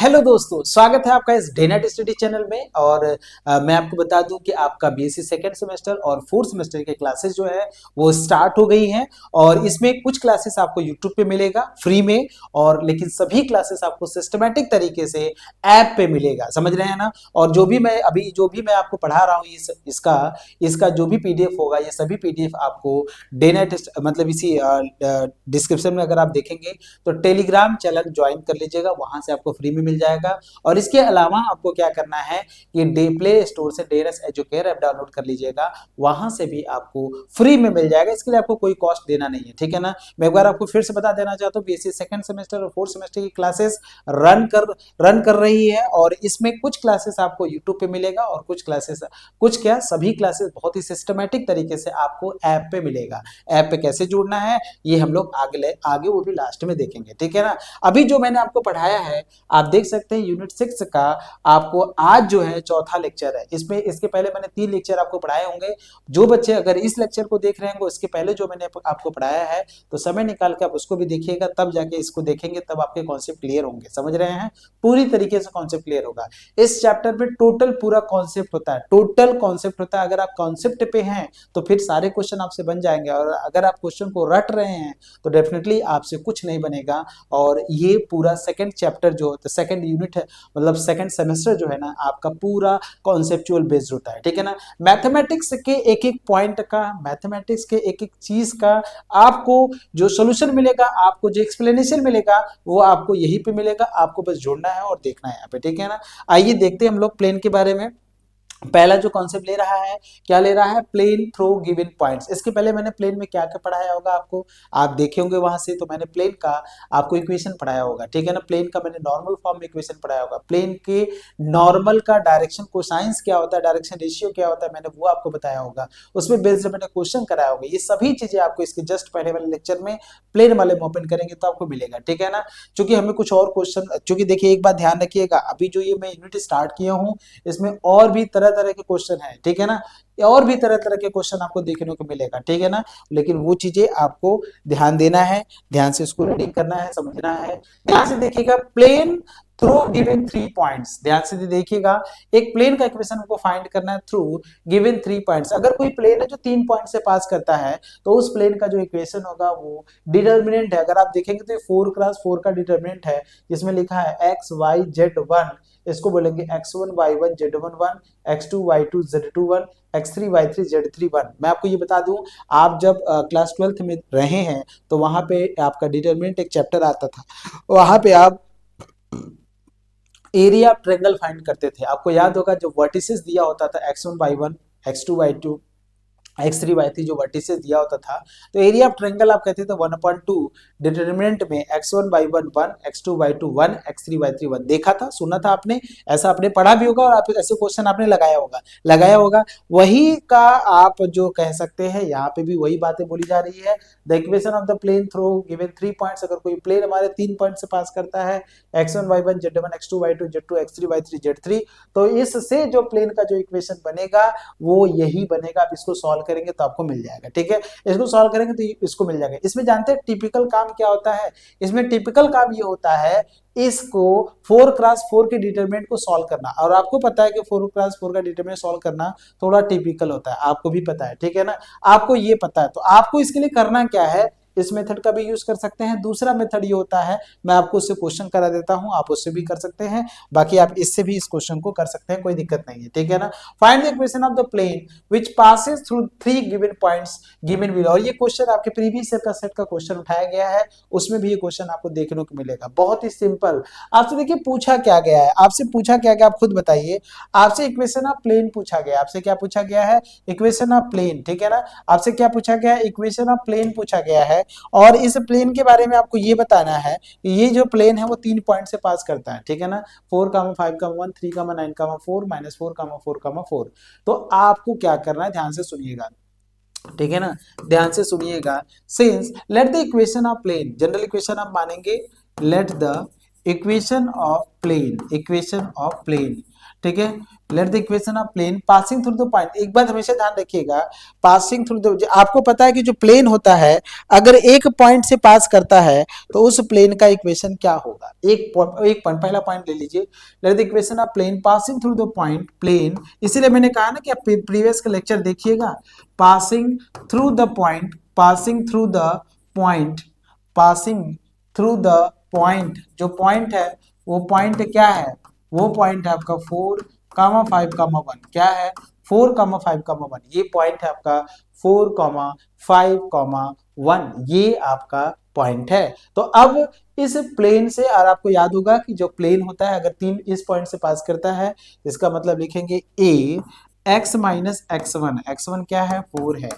Hello दोस्तों, स्वागत है आपका इस डे नाइट स्टडी चैनल में। और मैं आपको बता दूं कि आपका बीएससी सेकेंड सेमेस्टर और फोर्थ सेमेस्टर के क्लासेस जो है वो स्टार्ट हो गई हैं। और इसमें कुछ क्लासेस आपको यूट्यूब पे मिलेगा फ्री में, और लेकिन सभी क्लासेस आपको सिस्टमेटिक तरीके से ऐप पे मिलेगा। समझ रहे हैं ना। और जो भी मैं आपको पढ़ा रहा हूँ इसका जो भी पीडीएफ होगा, ये सभी पीडीएफ आपको डे नाइट मतलब इसी डिस्क्रिप्शन में अगर आप देखेंगे तो टेलीग्राम चैनल ज्वाइन कर लीजिएगा, वहां से आपको फ्री में मिल जाएगा। और इसके अलावा आपको क्या करना है, ये डे प्ले स्टोर से डेरस एजुकेयर ऐप डाउनलोड कर लीजिएगा, वहां से भी आपको फ्री में मिल जाएगा। इसके लिए आपको कोई कॉस्ट देना नहीं है, ठीक है ना। मैं एक बार आपको फिर से बता देना चाहता हूँ, बीएससी सेकंड सेमेस्टर और फोर्थ सेमेस्टर की क्लासेस रन कर रही है। और इसमें कुछ क्लासेस आपको यूट्यूब पे मिलेगा और सभी क्लासेस बहुत ही सिस्टमेटिक तरीके से आपको ऐप पे मिलेगा। ऐप पे कैसे जुड़ना है ये हम लोग आगे वो भी लास्ट में देखेंगे, ठीक है ना। अभी जो मैंने आपको पढ़ाया है आप देख सकते हैं, यूनिट 6 का आपको आज जो है चौथा लेक्चर है। इसके पहले मैंने 3 लेक्चर आपको पढ़ाए होंगे। जो बच्चे अगर इस लेक्चर को देख रहे हैं इसके पहले जो मैंने आपको पढ़ाया है तो समय निकाल के आप उसको भी देखिएगा, तब जाके इसको देखेंगे, तब आपके कॉन्सेप्ट क्लियर होंगे। समझ रहे हैं, पूरी तरीके से कॉन्सेप्ट क्लियर होगा। इस चैप्टर में टोटल पूरा कॉन्सेप्ट होता है, टोटल कॉन्सेप्ट होता है। अगर आप कॉन्सेप्ट पे हैं तो फिर सारे क्वेश्चन आपसे बन जाएंगे, और अगर आप क्वेश्चन को रट रहे हैं तो डेफिनेटली आपसे कुछ नहीं बनेगा। और ये पूरा सेकंड चैप्टर जो होता है, सेकंड यूनिट है, मतलब सेकंड सेमेस्टर जो है ना, आपका पूरा कॉन्सेप्चुअल बेस्ड होता है, ठीक है ना। मैथमेटिक्स के एक एक पॉइंट का, मैथमेटिक्स के एक एक चीज का आपको जो सोल्यूशन मिलेगा, आपको जो एक्सप्लेनेशन मिलेगा, वो आपको यहीं पे मिलेगा। आपको बस जोड़ना है और देखना है यहाँ पे, ठीक है ना। आइए देखते हैं हम लोग प्लेन के बारे में। पहला जो कॉन्सेप्ट ले रहा है, क्या ले रहा है, प्लेन थ्रू गिवन पॉइंट्स। इसके पहले मैंने प्लेन में क्या क्या पढ़ाया होगा आपको, आप देखे होंगे वहां से। तो मैंने प्लेन का आपको इक्वेशन पढ़ाया होगा, ठीक है ना। प्लेन का मैंने नॉर्मल फॉर्म में इक्वेशन पढ़ाया होगा। प्लेन के नॉर्मल का डायरेक्शन कोसाइंस क्या होता है, डायरेक्शन रेशियो क्या होता है, मैंने वो आपको बताया होगा। उसमें बेस्ड मैंने क्वेश्चन कराया होगा। ये सभी चीजें आपको इसके जस्ट पहले वाले लेक्चर में प्लेन वाले में ओपन करेंगे तो आपको मिलेगा, ठीक है ना। चूंकि हमें कुछ और क्वेश्चन, चूंकि देखिए एक बात ध्यान रखिएगा, अभी जो ये मैं यूनिट स्टार्ट किया हूँ इसमें और भी तरह तरह के क्वेश्चन है, ठीक है ना। और भी तरह तरह के क्वेश्चन आपको देखने को मिलेगा, ठीक है ना। लेकिन वो चीजें आपको ध्यान देना है, ध्यान से उसको रीडिंग करना है, समझना है। ध्यान से देखिएगा, प्लेन थ्रू गिवन 3 पॉइंट्स। ध्यान से देखिएगा, एक प्लेन का इक्वेशन को फाइंड करना है थ्रू गिवन 3 पॉइंट्स। अगर कोई प्लेन है जो 3 पॉइंट से पास करता है तो उस प्लेन का जो इक्वेशन होगा वो डिटर्मिनेंट है। अगर आप देखेंगे तो 4x4 का डिटर्मिनेंट है, जिसमें लिखा है x y z1, इसको बोलेंगे x1 y1 z11, x2 y2 z21, x3 y3 z31। मैं आपको ये बता दूं, आप जब क्लास 12th में रहे हैं तो वहां पे आपका डिटरमिनेंट एक चैप्टर आता था, वहां पे आप एरिया ऑफ ट्रायंगल फाइंड करते थे। आपको याद होगा जो वर्टिसेस दिया होता था x1 y1, x2 y2, x3 y3, जो वर्टिसेस दिया होता था, तो एरिया ऑफ ट्रायंगल आप कहते थे 1/2। डिटरमिनेंट में x1 y1 1, x2 y2 1, x3 y3 1। देखा था, सुना था आपने, ऐसा आपने पढ़ा भी होगा, और आप ऐसे क्वेश्चन आपने लगाया होगा। वही का आप जो कह सकते हैं, यहाँ पे भी वही बातें बोली जा रही है। The equation of the plane through given 3 points. अगर कोई प्लेन हमारे 3 पॉइंट से पास करता है, x1 y1 z1, x2 y2 z2, x3 y3 z3, तो इससे जो प्लेन का जो इक्वेशन बनेगा वो यही बनेगा। आप इसको सॉल्व करेंगे तो आपको मिल जाएगा, ठीक है। इसको सॉल्व करेंगे तो इसको मिल जाएगा। इसमें जानते हैं टिपिकल काम क्या होता है, इसमें टिपिकल काम ये होता है इसको 4x4 के डिटरमिनेंट को सॉल्व करना। और आपको पता है कि 4x4 का डिटरमिनेंट सॉल्व करना थोड़ा टिपिकल होता है, आपको भी पता है, ठीक है ना। आपको ये पता है, तो आपको इसके लिए करना क्या है, इस मेथड का भी यूज कर सकते हैं। दूसरा मेथड ये होता है, मैं आपको उससे क्वेश्चन करा देता हूं, आप उससे भी कर सकते हैं। बाकी आप इससे भी इस क्वेश्चन को कर सकते हैं, कोई दिक्कत नहीं है, ठीक है ना। Find the equation of the plane which passes through 3 given points given below. और ये क्वेश्चन आपके प्रीवियस सेट का क्वेश्चन उठाया गया है, उसमें भी ये क्वेश्चन आपको देखने को मिलेगा। बहुत ही सिंपल। आपसे देखिए पूछा क्या गया है, आपसे पूछा क्या गया, आप खुद बताइए। आपसे इक्वेशन ऑफ प्लेन पूछा गया, आपसे क्या पूछा गया है, इक्वेशन ऑफ प्लेन, ठीक है ना। आपसे क्या पूछा गया है, इक्वेशन ऑफ प्लेन पूछा गया है। और इस प्लेन के बारे में आपको ये बताना है कि ये जो प्लेन है वो 3 पॉइंट से पास करता है, ठीक है ना। 4, 5, 1, 3, 9, 4, -4, 4, 4। तो आपको क्या करना है, ध्यान से सुनिएगा, ठीक है ना, ध्यान से सुनिएगा। Since let the equation of plane, general equation आप मानेंगे, let the equation of plane, ठीक है। Let the equation of plane passing through the point, एक बात हमेशा ध्यान रखिएगा, पासिंग थ्रू द, आपको पता है कि जो प्लेन होता है अगर एक पॉइंट से पास करता है तो उस प्लेन का इक्वेशन क्या होगा। एक पॉइंट पहला पॉइंट ले लीजिए, let the equation of plane passing through the point plane, इसीलिए मैंने कहा ना कि आप प्रीवियस का लेक्चर देखिएगा, passing through the point, passing through the point, passing through the point, जो पॉइंट है वो पॉइंट क्या है, वो पॉइंट है आपका 4,5,1, क्या है 4,5,1, ये पॉइंट है आपका 4,5,1, ये आपका पॉइंट है। तो अब इस प्लेन से, और आपको याद होगा कि जो प्लेन होता है अगर तीन इस पॉइंट से पास करता है, इसका मतलब लिखेंगे a x minus x1, x1 क्या है 4 है,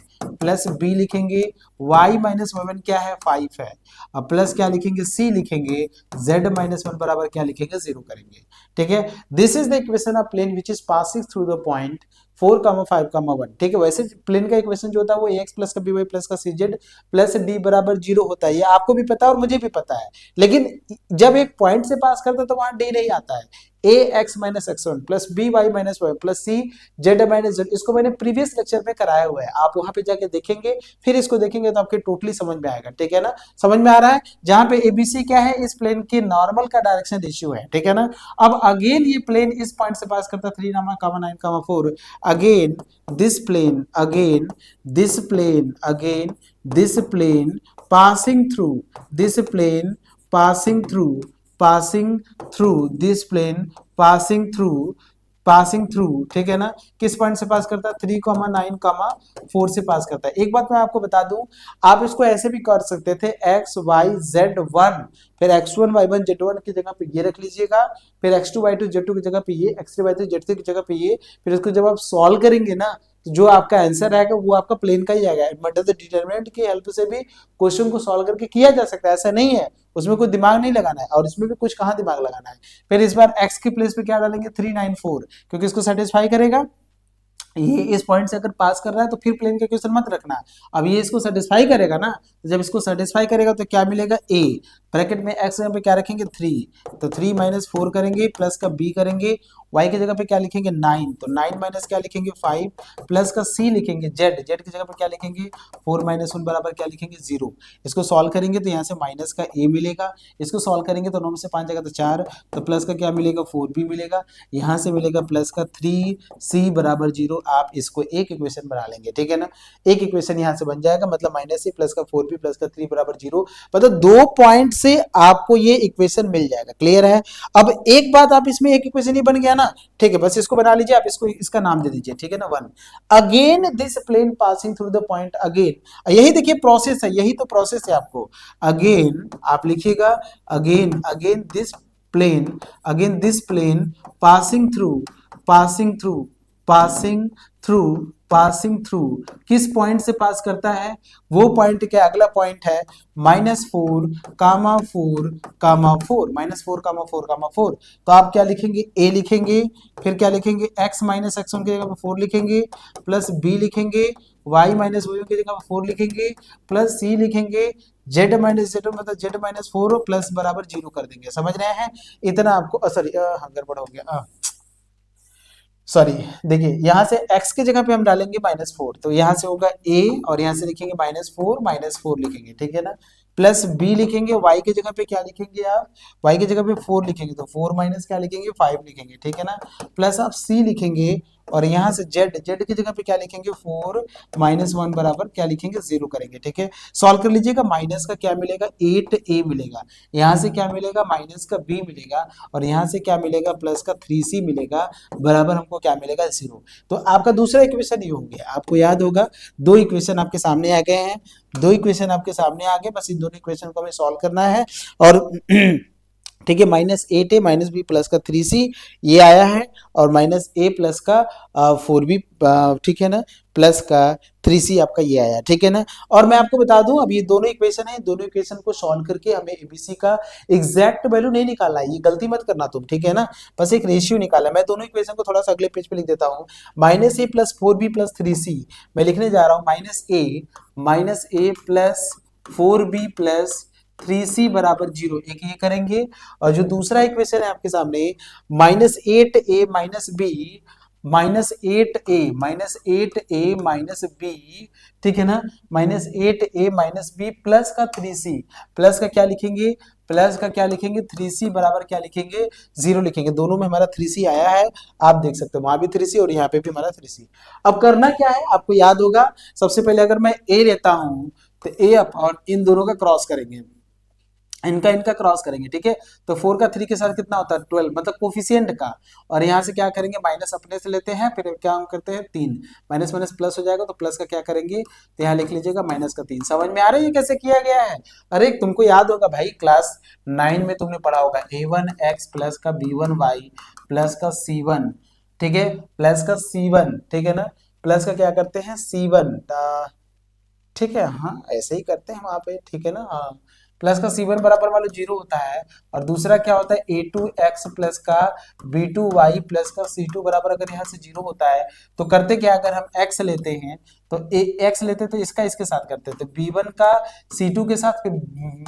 प्लस b लिखेंगे, y माइनस y1 क्या है 5 है, अब प्लस क्या लिखेंगे c लिखेंगे, z माइनस 1 बराबर क्या लिखेंगे 0 करेंगे, ठीक है। This is the equation of plane which is passing through the point 4,5,1, ठीक है। वैसे प्लेन का इक्वेशन जो होता है वो ax प्लस का by प्लस का cz प्लस d बराबर 0 होता है, ये आपको भी पता है और मुझे भी पता है, लेकिन जब एक पॉइंट से पास करता है तो वहां d नहीं आता है, a x minus x1 plus b y minus y plus c z minus z, इसको मैंने प्रीवियस लेक्चर में कराया हुआ है, आप वहां पे जाके देखेंगे, फिर इसको देखेंगे तो आपके टोटली समझ में आएगा, ठीक है ना। समझ में आ रहा है, जहां पे एबीसी क्या है, इस प्लेन के नॉर्मल का डायरेक्शन रेशियो है, ठीक है ना। अब अगेन ये प्लेन इस पॉइंट से पास करता है 3,9,4, again this plane, again this plane, again this plane passing through this plane, passing through, passing through this plane, passing through, passing through, ठीक है ना, किस पॉइंट से पास करता है 3,9,4 से पास करता है। एक बात मैं आपको बता दूं, आप इसको ऐसे भी कर सकते थे x,y,z,1, फिर x1 y1 z1 की जगह पे ये रख लीजिएगा, फिर x2 y2 z2 की जगह पे ये, x3 y3 z3 की जगह पे ये, फिर इसको जब आप सॉल्व करेंगे ना तो जो आपका आंसर आएगा वो आपका प्लेन का ही आएगा। मल्टीपल डिटरमिनेंट की हेल्प से भी क्वेश्चन को सॉल्व करके किया जा सकता है, ऐसा नहीं है, उसमें कोई दिमाग नहीं लगाना है, और इसमें भी कुछ कहाँ दिमाग लगाना है। फिर इस बार x की प्लेस पे क्या डालेंगे 394, क्योंकि इसको सेटिस्फाई करेगा, ये इस पॉइंट से अगर पास कर रहा है तो फिर प्लेन का क्वेश्चन मत रखना, अब ये इसको सेटिस्फाई करेगा ना, तो जब इसको सेटिस्फाई करेगा तो क्या मिलेगा a ब्रैकेट में x पे क्या रखेंगे 3, तो 3 माइनस 4 करेंगे, प्लस का b करेंगे, y की जगह पे क्या लिखेंगे 9, तो 9 माइनस क्या लिखेंगे 5, प्लस का c लिखेंगे, z की जगह पे क्या लिखेंगे 4 माइनस 1 बराबर क्या लिखेंगे 0। इसको सॉल्व करेंगे तो यहाँ से माइनस का a मिलेगा, इसको सॉल्व करेंगे तो 9 में से 5 जाएगा तो 4, तो प्लस का क्या मिलेगा 4b मिलेगा, यहाँ से मिलेगा प्लस का 3c बराबर 0। आप इसको एक इक्वेशन बना लेंगे, ठीक है ना, एक इक्वेशन यहाँ से बन जाएगा, मतलब माइनस c प्लस का 4b प्लस का 3 बराबर 0, मतलब 2 पॉइंट से आपको ये इक्वेशन मिल जाएगा। क्लियर है। अब एक बात, आप इसमें एक इक्वेशन ही बन गया ना, ठीक है, बस इसको बना लीजिए, आप इसको इसका नाम दे दीजिए, ठीक है ना 1, again this plane passing through the point, again यही देखिए प्रोसेस है, यही तो प्रोसेस है आपको, अगेन आप लिखिएगा, again again this plane, again this plane passing through, passing through, passing through, passing through, किस पॉइंट से पास करता है, वो पॉइंट क्या, अगला पॉइंट है -4, -4, -4, -4, -4, तो आप क्या लिखेंगे a लिखेंगे, फिर क्या लिखेंगे x माइनस x1 की जगह पर 4 लिखेंगे, प्लस b लिखेंगे, y माइनस y1 की जगह पर 4 लिखेंगे, प्लस c लिखेंगे, z माइनस z1 मतलब z माइनस 4 प्लस बराबर 0 कर देंगे। समझ रहे हैं, इतना आपको, सॉरी गड़बड़ हो गया, सॉरी, देखिए यहाँ से x की जगह पे हम डालेंगे -4, तो यहाँ से होगा a, और यहाँ से लिखेंगे -4 लिखेंगे, ठीक है ना, प्लस b लिखेंगे, y की जगह पे क्या लिखेंगे आप, y की जगह पे 4 लिखेंगे, तो 4 माइनस क्या लिखेंगे 5 लिखेंगे, ठीक है ना, प्लस आप c लिखेंगे, और यहाँ से z की जगह पे क्या लिखेंगे 4 माइनस 1 बराबर क्या लिखेंगे 0 करेंगे, ठीक है। सॉल्व कर लीजिएगा, माइनस का क्या मिलेगा 8a मिलेगा, यहाँ से क्या मिलेगा माइनस का b मिलेगा, और यहाँ से क्या मिलेगा प्लस का 3c मिलेगा, बराबर हमको क्या मिलेगा 0। तो आपका दूसरा इक्वेशन ये हो गया, आपको याद होगा 2 इक्वेशन आपके सामने आ गए हैं, 2 इक्वेशन आपके सामने आ गए, बस इन दोनों इक्वेशन को हमें सॉल्व करना है, और ठीक है, -8a माइनस b प्लस का 3c ये आया है, और -a प्लस का 4b, ठीक है ना, प्लस का 3c आपका ये आया, ठीक है ना। और मैं आपको बता दूं, अब ये दोनों इक्वेशन है, दोनों इक्वेशन को सॉल्व करके हमें एबीसी का एग्जैक्ट वैल्यू नहीं निकालना है, ये गलती मत करना तुम, ठीक है ना, बस एक रेशियो निकाला। मैं दोनों इक्वेशन को थोड़ा सा अगले पेज पे लिख देता हूँ, -a plus 4b plus 3c, मैं लिखने जा रहा हूँ -a plus 4b plus 3c बराबर 0, एक ये करेंगे। और जो दूसरा इक्वेशन है आपके सामने, -8a माइनस बी, -8a ठीक है ना, -8a माइनस बी प्लस का 3c, प्लस का क्या लिखेंगे, प्लस का क्या लिखेंगे, 3c बराबर क्या लिखेंगे, 0 लिखेंगे। दोनों में हमारा 3c आया है, आप देख सकते हो वहां भी 3c और यहाँ पे भी हमारा 3c। अब करना क्या है, आपको याद होगा, सबसे पहले अगर मैं a लेता हूं तो a अपॉन इन दोनों का क्रॉस करेंगे, इनका इनका क्रॉस करेंगे, ठीक है। तो 4 का 3 के साथ कितना होता है 12, मतलब कोफिशिएंट का। और यहाँ से क्या करेंगे, माइनस अपने से लेते हैं, फिर क्या हम करते हैं 3, माइनस माइनस प्लस हो जाएगा, तो प्लस का क्या करेंगे, तो यहाँ लिख लीजिएगा माइनस का 3। समझ में आ रहा है ये कैसे किया गया है। अरे तुमको याद होगा भाई, क्लास 9 में तुमने पढ़ा होगा a1x प्लस का b1y प्लस का c1, ठीक है, प्लस का c1, ठीक है ना, प्लस का क्या करते हैं c1, ठीक है, हाँ ऐसे ही करते हैं वहां पे, ठीक है ना, हाँ। प्लस का c1 बराबर वाला 0 होता है। और दूसरा क्या होता है a2x प्लस का b2y प्लस का c2 बराबर, अगर यहाँ से 0 होता है तो करते क्या, अगर हम x लेते हैं तो x लेते तो इसका इसके साथ करते थे, b1 का c2 के साथ, फिर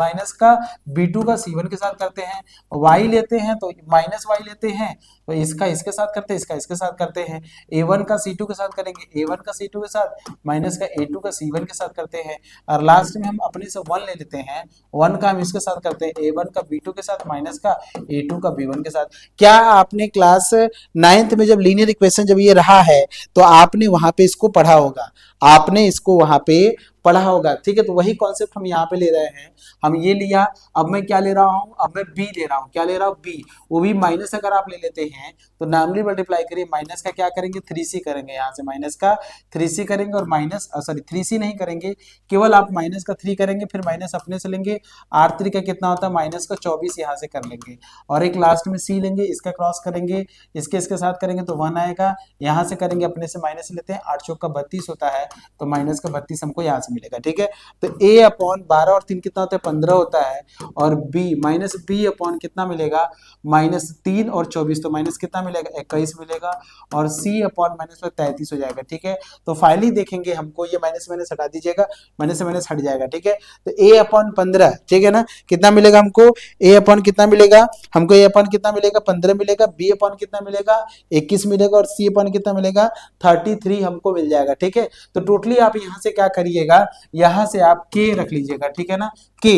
माइनस का b2 का c1 के साथ करते हैं, y लेते हैं तो माइनस y लेते हैं तो इसका इसके साथ करते हैं, इसका इसके साथ करते हैं, a1 का c2 के साथ करेंगे, a1 का c2 के साथ, माइनस का a2 का c1 के साथ करते हैं, और लास्ट में हम अपने से 1 ले लेते हैं, 1 का हम इसके साथ करते हैं, a1 का b2 के साथ, माइनस का a2 का b1 के साथ। क्या आपने क्लास 9th में जब लीनियर इक्वेशन जब ये रहा है तो आपने वहां पे इसको पढ़ा होगा, आपने इसको वहां पे पढ़ा होगा, ठीक है। तो वही कॉन्सेप्ट हम यहाँ पे ले रहे हैं, हम ये लिया, अब मैं क्या ले रहा हूँ, अब मैं बी ले रहा हूँ, क्या ले रहा हूँ बी, वो भी माइनस अगर आप ले लेते हैं तो नॉर्मली मल्टीप्लाई करिए, माइनस का क्या करेंगे 3c करेंगे, यहाँ से माइनस का 3c करेंगे, और माइनस सॉरी 3c नहीं करेंगे, केवल आप माइनस का 3 करेंगे, फिर माइनस अपने से लेंगे, r3 का कितना होता है माइनस का 24 यहाँ से कर लेंगे, और एक लास्ट में c लेंगे, इसका क्रॉस करेंगे, इसके साथ करेंगे तो 1 आएगा, यहाँ से करेंगे अपने से माइनस लेते हैं, 8 चौक का 32 होता है, तो माइनस का 32 हमको यहाँ से मिलेगा, ठीक है। तो a अपॉन 12 और 3 कितना होता है 15 होता है, और b माइनस b अपॉन कितना मिलेगा, -3 और 24, तो माइनस कितना मिलेगा 21 मिलेगा, और c अपॉन माइनस में 33 हो जाएगा, ठीक है। तो फाइनली देखेंगे हमको ये माइनस माइनस हटा दीजिएगा, माइनस से माइनस हट जाएगा, ठीक है। तो a अपॉन 15, ठीक है ना, कितना मिलेगा हमको, a अपॉन कितना मिलेगा हमको, a अपॉन कितना मिलेगा 15 मिलेगा, b अपॉन कितना मिलेगा 21 मिलेगा, और c अपॉन कितना मिलेगा 33 हमको मिल जाएगा, ठीक है। तो टोटली आप यहाँ से क्या करिएगा, यहाँ से आप k रख लीजिएगा, ठीक है ना, k,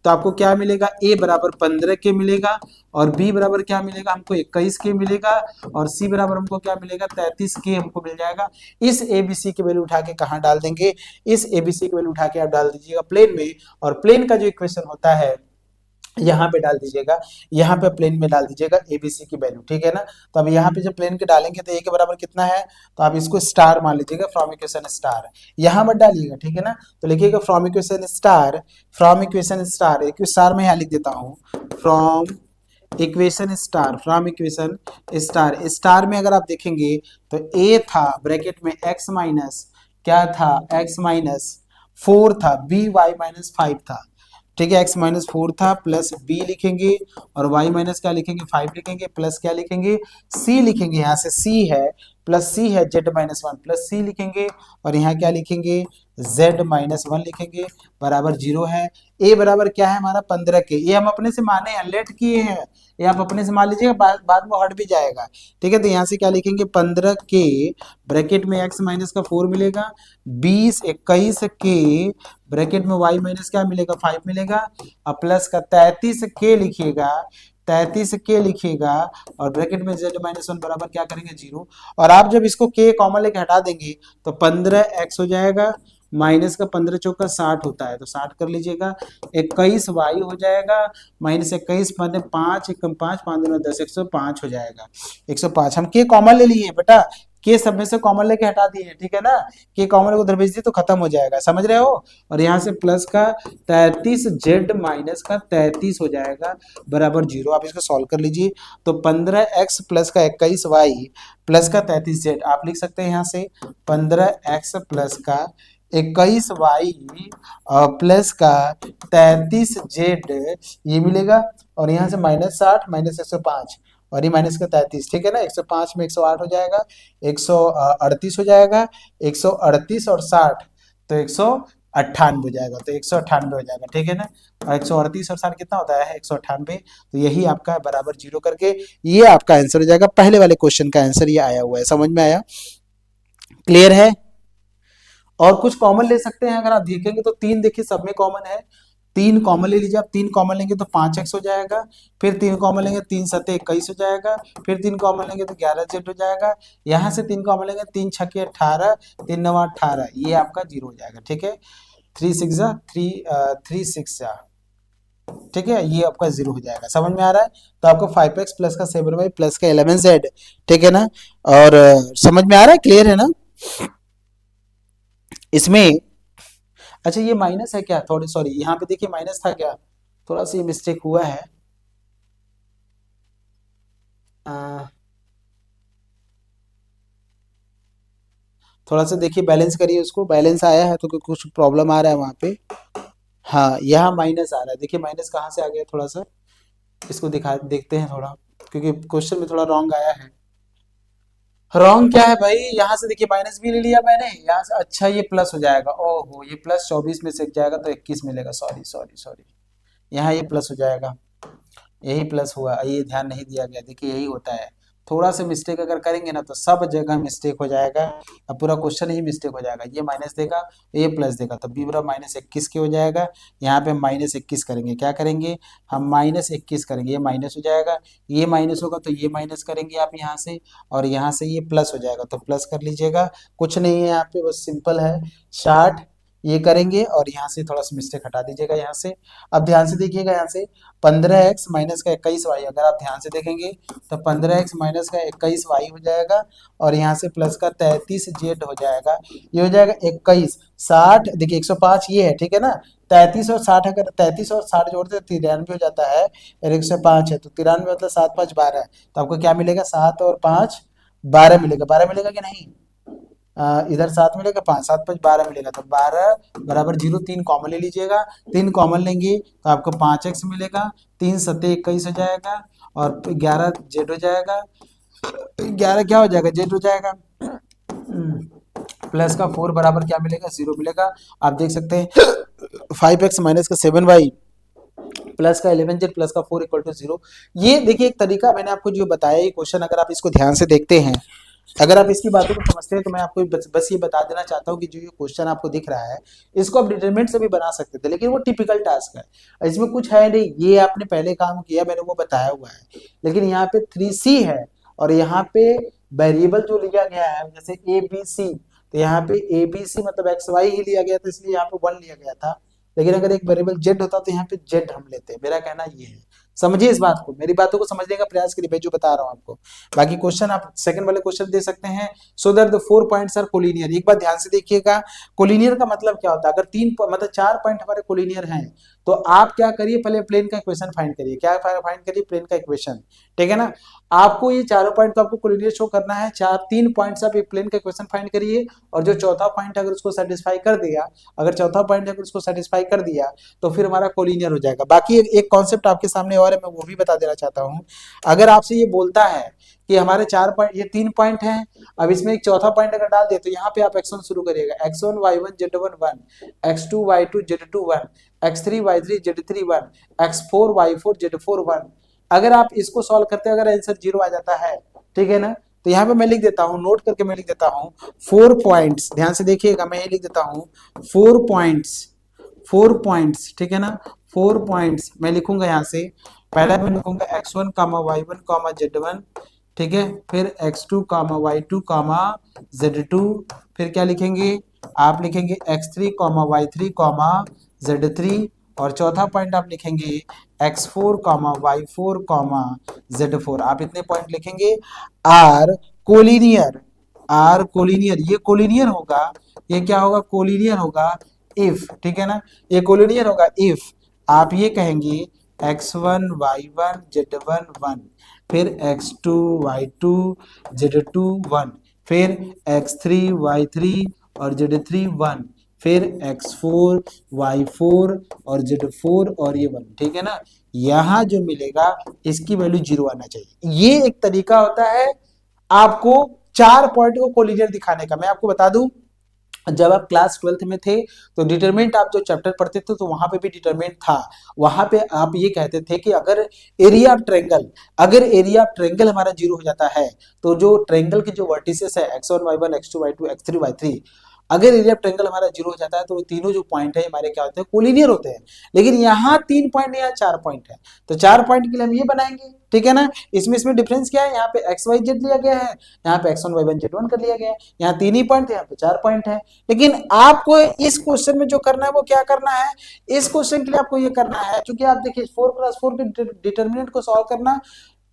तो आपको क्या मिलेगा, a बराबर 15 के मिलेगा, और b बराबर क्या मिलेगा हमको 21 के मिलेगा, और c बराबर हमको क्या मिलेगा 33 के हमको मिल जाएगा। इस abc की वैल्यू उठा के कहाँ डाल देंगे, इस abc की वैल्यू उठा के आप डाल दीजिएगा प्लेन में, और प्लेन का जो इक्वेशन होता है यहाँ पे डाल दीजिएगा, यहाँ पे प्लेन में डाल दीजिएगा एबीसी की वैल्यू, ठीक है ना। तो अब यहाँ पे जब प्लेन के डालेंगे तो ए के बराबर कितना है, तो आप इसको स्टार मान लीजिएगा, फ्रॉम इक्वेशन स्टार, यहाँ मत डालिएगा, ठीक है ना। तो लिखिएगा from equation star, from equation star, एक स्टार में यहाँ लिख देता हूँ, from equation star, from equation star, star में अगर आप देखेंगे तो ए था ब्रैकेट में एक्स माइनस क्या था, एक्स माइनस 4 था, बी वाई माइनस 5 था, ठीक है, x माइनस 4 था, प्लस b लिखेंगे, और y माइनस क्या लिखेंगे 5 लिखेंगे, प्लस क्या लिखेंगे c लिखेंगे, यहाँ से c है, प्लस c है z माइनस 1 प्लस c लिखेंगे, और यहाँ क्या लिखेंगे z माइनस 1 लिखेंगे, बराबर 0 है। a बराबर क्या है हमारा 15 के, ये हम अपने से माने हैं, लेट किए हैं, ये आप अपने से मान लीजिएगा, बाद में हट भी जाएगा, ठीक है। तो यहाँ से क्या लिखेंगे 15 के ब्रैकेट में x माइनस का 4 मिलेगा, 20 21 के ब्रैकेट में y माइनस क्या मिलेगा 5 मिलेगा, और प्लस का 33 के लिखिएगा, 33 के लिखिएगा, और ब्रैकेट में z माइनस 1 बराबर क्या करेंगे 0, और आप जब इसको k कॉमन लेके हटा देंगे तो 15x हो जाएगा, माइनस का 15 चौका 60 होता है, तो 60 कर लीजिएगा, 21 y हो जाएगा, माइनस 21 माने 5 एकम 5 5 दूना 10, 105 हो जाएगा, 105 हम के कॉमन ले लिए बेटा, के सब में से कॉमन लेके हटा दिए, ठीक है ना, के कॉमन उधर भेज दिए तो खत्म हो जाएगा, समझ रहे हो। और यहाँ से प्लस का 33 जेड माइनस का 33 हो जाएगा, बराबर 0, आप इसको सॉल्व कर लीजिए, तो 15x प्लस का 21y प्लस का 33 जेड, आप लिख सकते हैं यहाँ से 15x प्लस का 21y प्लस का 33 जेड ये मिलेगा, और यहाँ से -60 माइनस 105, और ये माइनस का 33, ठीक है ना, 105 में 108 हो जाएगा, 138 हो जाएगा, 138 और 60 तो 98 हो जाएगा, तो 198 हो जाएगा, ठीक है ना। और 138 और 60 कितना होता है 198, तो यही आपका बराबर 0 करके ये आपका आंसर हो जाएगा। पहले वाले क्वेश्चन का आंसर ये आया हुआ है, समझ में आया, क्लियर है। और कुछ कॉमन ले सकते हैं, अगर आप देखेंगे तो 3 देखिए सब में कॉमन है, 3 कॉमन ले लीजिए आप, 3 कॉमन लेंगे तो 5x हो जाएगा, फिर 3 कॉमन लेंगे 3 सत्ते 21 हो जाएगा, फिर 3 कॉमन लेंगे तो 11z हो जाएगा, यहाँ से 3 कॉमन लेंगे 3 छक्के 18, 3 नवा 18, ये आपका 0 हो जाएगा, ठीक है। 3 6 जा 3 6 जा, ठीक है, ये आपका 0 हो जाएगा, समझ में आ रहा है। तो आपको 5x प्लस का 7y प्लस का 11z, ठीक है ना। और समझ में आ रहा है, क्लियर है ना इसमें। अच्छा ये माइनस है क्या, थोड़ी सॉरी यहाँ पे देखिए माइनस था क्या, थोड़ा सा ये मिस्टेक हुआ है। थोड़ा सा देखिए बैलेंस करिए उसको, बैलेंस आया है तो कुछ प्रॉब्लम आ रहा है वहां पे। हाँ यहाँ माइनस आ रहा है, देखिए माइनस कहाँ से आ गया, थोड़ा सा इसको दिखा देखते हैं थोड़ा, क्योंकि क्वेश्चन में थोड़ा रॉन्ग आया है। रॉन्ग क्या है भाई, यहाँ से देखिए माइनस भी ले लिया मैंने यहाँ से, अच्छा ये प्लस हो जाएगा, ओहो ये प्लस 24 में से जाएगा तो 21 मिलेगा, सॉरी सॉरी सॉरी, यहाँ ये प्लस हो जाएगा, यही प्लस हुआ, ये ध्यान नहीं दिया गया, देखिए यही होता है, थोड़ा सा मिस्टेक अगर करेंगे ना तो सब जगह मिस्टेक हो जाएगा, अब पूरा क्वेश्चन ही मिस्टेक हो जाएगा, ये माइनस देगा ये प्लस देगा, तो बी बराबर -21 के हो जाएगा, यहाँ पे -21 करेंगे, क्या करेंगे हम -21 करेंगे, ये माइनस हो जाएगा, ये माइनस होगा तो ये माइनस करेंगे आप यहाँ से, और यहाँ से ये प्लस हो जाएगा तो प्लस कर लीजिएगा, कुछ नहीं है यहाँ पे, बस सिंपल है 60, ये करेंगे और यहाँ से थोड़ा सा मिस्टेक हटा दीजिएगा यहाँ से। अब ध्यान से देखिएगा यहाँ से 15x माइनस का 21y, अगर आप ध्यान से देखेंगे तो 15x माइनस का 21y हो जाएगा, और यहाँ से प्लस का 33z हो जाएगा, ये हो जाएगा 21 60, देखिए 105 ये है, ठीक है ना, 33 और 60, अगर 33 और 60 जोड़ते तो 93 हो जाता है, और 105 है तो 93 मतलब 7 5 12, तो आपको क्या मिलेगा 7 और 5 12 मिलेगा, 12 मिलेगा कि नहीं, इधर 7 मिलेगा, 5 7 5 12 मिलेगा, तो 12 बराबर 0, 3 कॉमन ले लीजिएगा, 3 कॉमन लेंगे तो आपको 5x मिलेगा, 3 सत्ते 21 हो जाएगा, और 11 जेड हो जाएगा, 11 क्या हो जाएगा जेड हो जाएगा, प्लस का 4 बराबर क्या मिलेगा 0 मिलेगा, आप देख सकते हैं 5x माइनस का 7y प्लस का 11z प्लस का 4 इक्वल टू 0, ये देखिए एक तरीका मैंने आपको जो बताया, ये क्वेश्चन अगर आप इसको ध्यान से देखते हैं, अगर आप इसकी बातों को समझते हैं, तो मैं आपको बस ये बता देना चाहता हूँ कि जो ये क्वेश्चन आपको दिख रहा है इसको आप डिटरमिनेंट से भी बना सकते थे, लेकिन वो टिपिकल टास्क है, इसमें कुछ है नहीं, ये आपने पहले काम किया मैंने वो बताया हुआ है, लेकिन यहाँ पे 3c है, और यहाँ पे वेरिएबल जो लिया गया है जैसे ए बी सी, तो यहाँ पे ए बी सी मतलब एक्स वाई ही लिया गया था, इसलिए यहाँ पे 1 लिया गया था, लेकिन अगर एक वेरिएबल जेड होता तो यहाँ पे जेड हम लेते, मेरा कहना ये है, समझिए इस बात को, मेरी बातों को समझने का प्रयास करिए, मैं जो बता रहा हूँ आपको। बाकी क्वेश्चन आप सेकंड वाले क्वेश्चन दे सकते हैं, so that the 4 points are collinear, एक बात ध्यान से देखिएगा, कोलिनियर का मतलब क्या होता है, अगर 3 मतलब 4 पॉइंट हमारे कोलिनियर हैं, तो आप क्या करिए पहले प्लेन का इक्वेशन फाइंड करिए, क्या फाइंड करिए प्लेन का इक्वेशन, ठीक है ना। आपको ये चारों पॉइंट तो आपको कोलिनियर शो करना है, 3 पॉइंट्स आप एक प्लेन का इक्वेशन फाइंड करिए, और जो चौथा पॉइंट अगर उसको सेटिस्फाई कर दिया, अगर चौथा पॉइंट अगर उसको सेटिस्फाई कर दिया तो फिर हमारा कोलिनियर हो जाएगा। बाकी एक कॉन्सेप्ट आपके सामने और है, मैं वो भी बता देना चाहता हूँ, अगर आपसे ये बोलता है कि हमारे 4 पॉइंट, ये 3 पॉइंट हैं, अब इसमें एक चौथा पॉइंट अगर डाल दे तो यहाँ पे आप x1 शुरू करिएगा, x1 y1 z1 1, x2 y2 z2 1, x3 y3 z3 1, x4 y4 z4 1, अगर आप इसको सॉल्व करते हैं अगर आंसर 0 आ जाता है, ठीक है ना, तो यहाँ पे मैं लिख देता हूँ, नोट करके मैं लिख देता हूँ 4 पॉइंट्स, ध्यान से देखिएगा, मैं ये लिख देता हूँ 4 पॉइंट्स, 4 पॉइंट्स, ठीक है ना, 4 पॉइंट्स मैं लिखूंगा यहाँ से, पहला मैं लिखूंगा x1 y1 z1, ठीक है, फिर x2 y2 z2, फिर क्या लिखेंगे आप लिखेंगे x3 y3 z3, और चौथा पॉइंट आप लिखेंगे x4 y4 z4, आप इतने पॉइंट लिखेंगे। आर कोलिनियर, आर कोलिनियर, ये कोलिनियर होगा, ये क्या होगा कोलिनियर होगा इफ, ठीक है ना, ये कोलिनियर होगा इफ आप ये कहेंगे x1 y1 z1 1, फिर x2 y2 z2 1, फिर x3 y3 और z3 1, फिर x4 y4 और z4 और ये 1, ठीक है ना, यहां जो मिलेगा इसकी वैल्यू 0 आना चाहिए। ये एक तरीका होता है आपको 4 पॉइंट को कोलिनियर दिखाने का। मैं आपको बता दूं जब आप क्लास 12th में थे तो डिटरमिनेंट आप जो चैप्टर पढ़ते थे तो वहां पे भी डिटरमिनेंट था। वहां पे आप ये कहते थे कि अगर एरिया ऑफ ट्रायंगल हमारा जीरो हो जाता है तो जो ट्रायंगल के जो वर्टिसेस है x1 y1 x2 y2 x3 y3, अगर एरिया ऑफ ट्रायंगल हमारा जीरो हो जाता है तो वो तीनों जो पॉइंट है हमारे क्या होते हैं, कोलिनियर होते हैं। लेकिन यहाँ 3 पॉइंट, यहाँ 4 पॉइंट है, तो 4 पॉइंट के लिए हम ये बनाएंगे, ठीक है ना। इसमें डिफरेंस क्या है, यहाँ पे एक्स वाई जेड लिया गया है, यहाँ पे x1 y1 z1 कर लिया गया है। यहाँ 3 ही पॉइंट है, यहाँ पे 4 पॉइंट है। लेकिन आपको इस क्वेश्चन में जो करना है वो क्या करना है, इस क्वेश्चन के लिए आपको ये करना है, क्योंकि आप देखिए 4x4 के डिटर्मिनेंट को सॉल्व करना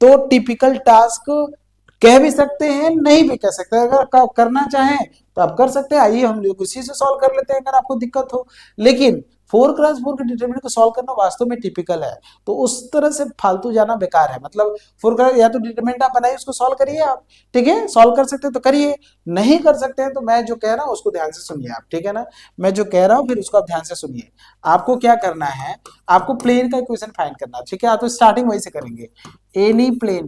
तो टिपिकल टास्क कह भी सकते हैं, नहीं भी कह सकते। अगर करना चाहें तो आप कर सकते हैं। आइए हम लोग उसी से सॉल्व कर लेते हैं अगर आपको दिक्कत हो। लेकिन 4x4 के डिटरमिनेंट को सॉल्व करना वास्तव में टिपिकल है, तो उस तरह से फालतू जाना बेकार है। मतलब 4 या तो डिटरमिनेंट आप बनाइए, उसको सॉल्व करिए आप, ठीक है। सॉल्व कर सकते हैं तो करिए, नहीं कर सकते हैं तो मैं जो कह रहा हूं उसको ध्यान से सुनिए आप, ठीक है ना। मैं जो कह रहा हूं फिर उसको आप ध्यान से सुनिए। आपको क्या करना है, आपको प्लेन का इक्वेशन फाइंड करना है, ठीक है। आप तो स्टार्टिंग वही से करेंगे, एनी प्लेन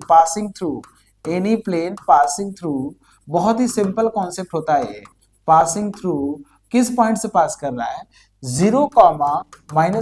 पासिंग थ्रू, बहुत ही सिंपल कॉन्सेप्ट होता है ये। पासिंग थ्रू किस पॉइंट से पास कर रहा है, 0, -1,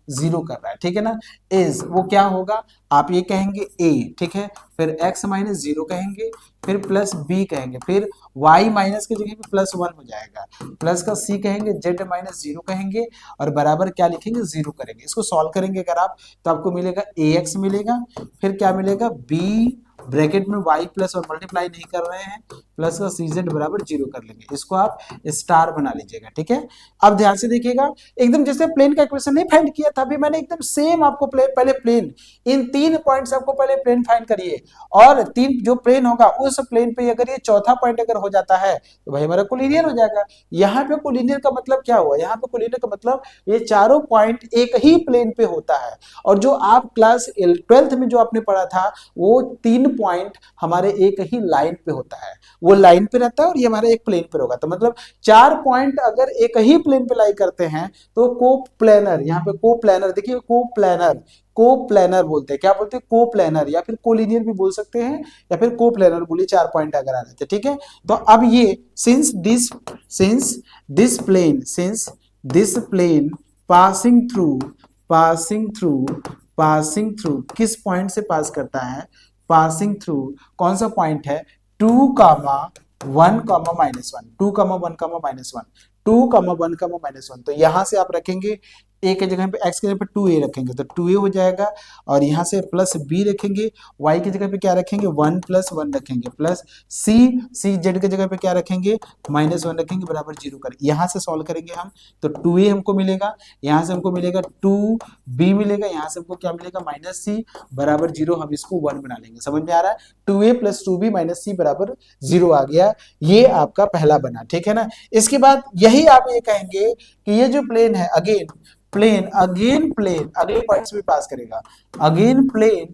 0 कर रहा है, ठीक है ना। इज वो क्या होगा, आप ये कहेंगे a, ठीक है, फिर x माइनस 0 कहेंगे, फिर प्लस b कहेंगे, फिर y माइनस की जगह पे +1 हो जाएगा, प्लस का c कहेंगे, z माइनस 0 कहेंगे, और बराबर क्या लिखेंगे, 0 करेंगे। इसको सॉल्व करेंगे अगर आप तो आपको मिलेगा ax मिलेगा, फिर क्या मिलेगा, b ब्रैकेट में y प्लस और मल्टीप्लाई नहीं कर रहे हैं, प्लस का सी जेड बराबर 0 कर लेंगे। इसको आप स्टार बना लीजिएगा, ठीक है। अब ध्यान से देखिएगा, एकदम जैसे प्लेन का इक्वेशन नहीं फाइंड किया था अभी मैंने, एकदम सेम आपको पहले प्लेन, इन 3 पॉइंट्स आपको पहले प्लेन फाइंड करिए, और 3 जो प्लेन होगा उस प्लेन पे अगर ये चौथा पॉइंट अगर हो जाता है तो भाई हमारा कोलिनियर हो जाएगा। यहाँ पे कोलिनियर का मतलब क्या हुआ, यहाँ पे कोलिनियर का मतलब ये चारों पॉइंट एक ही प्लेन पे होता है। और जो आप क्लास 12th में जो आपने पढ़ा था वो 3 पॉइंट हमारे एक ही लाइन पे होता है, वो लाइन पे रहता है और ये हमारे एक प्लेन पे होगा। तो मतलब 4 पॉइंट अगर एक ही प्लेन पे लाई करते हैं तो कोप्लेनर, यहाँ पे कोप्लेनर देखिए, कोप्लेनर बोलते हैं, क्या बोलते हैं, कोप्लेनर, या फिर कोलिनियर भी बोल सकते हैं, या फिर कोप्लेनर बोलिए, 4 पॉइंट अगर आ जाते, ठीक है। तो अब ये since this plane passing through किस पॉइंट से पास करता है, पासिंग थ्रू कौन सा पॉइंट है, 2, 1, -1, 2, 1, -1, तो यहां से आप रखेंगे a के जगह पे, x के जगह पे 2a रखेंगे तो 2a हो जाएगा, और यहाँ से प्लस b रखेंगे, y की जगह पे क्या रखेंगे, 1 + 1 रखेंगे, प्लस c z के जगह पे क्या रखेंगे, -1 रखेंगे, बराबर 0 कर। यहाँ से सॉल्व करेंगे हम तो 2a हमको मिलेगा, यहाँ से हमको मिलेगा 2b मिलेगा, यहाँ से हमको क्या मिलेगा, -c बराबर 0। हम इसको 1 बना लेंगे, समझ में आ रहा है, 2a + 2b - c बराबर 0 आ गया। ये आपका पहला बना, ठीक है ना। इसके बाद यही आप ये कहेंगे कि ये जो प्लेन है अगेन प्लेन अगले पॉइंट्स भी पास करेगा, अगेन प्लेन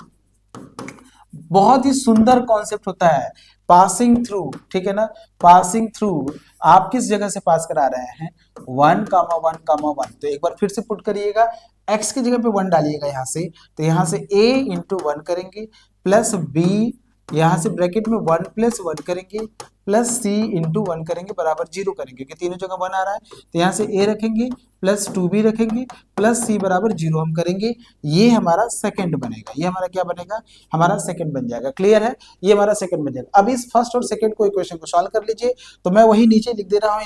बहुत ही सुंदर कॉन्सेप्ट होता है, पासिंग थ्रू, ठीक है ना। पासिंग थ्रू आप किस जगह से पास करा रहे हैं, 1, 1, 1, तो एक बार फिर से पुट करिएगा, x की जगह पे 1 डालिएगा यहाँ से, तो यहाँ से a × 1 करेंगे, प्लस b, यहाँ से ब्रैकेट में 1 + 1 करेंगे, प्लस c × 1 करेंगे, बराबर 0 करेंगे, क्योंकि तीनों जगह 1 आ रहा है, तो यहाँ से a रखेंगे, प्लस 2b रखेंगे, प्लस c बराबर 0 हम करेंगे। ये हमारा सेकंड बनेगा, ये हमारा क्या बनेगा, हमारा सेकंड बन जाएगा। क्लियर है, ये हमारा सेकंड बन जाएगा। अब इस फर्स्ट और सेकंड को इक्वेशन को सॉल्व कर लीजिए, तो मैं वही नीचे लिख दे रहा हूँ,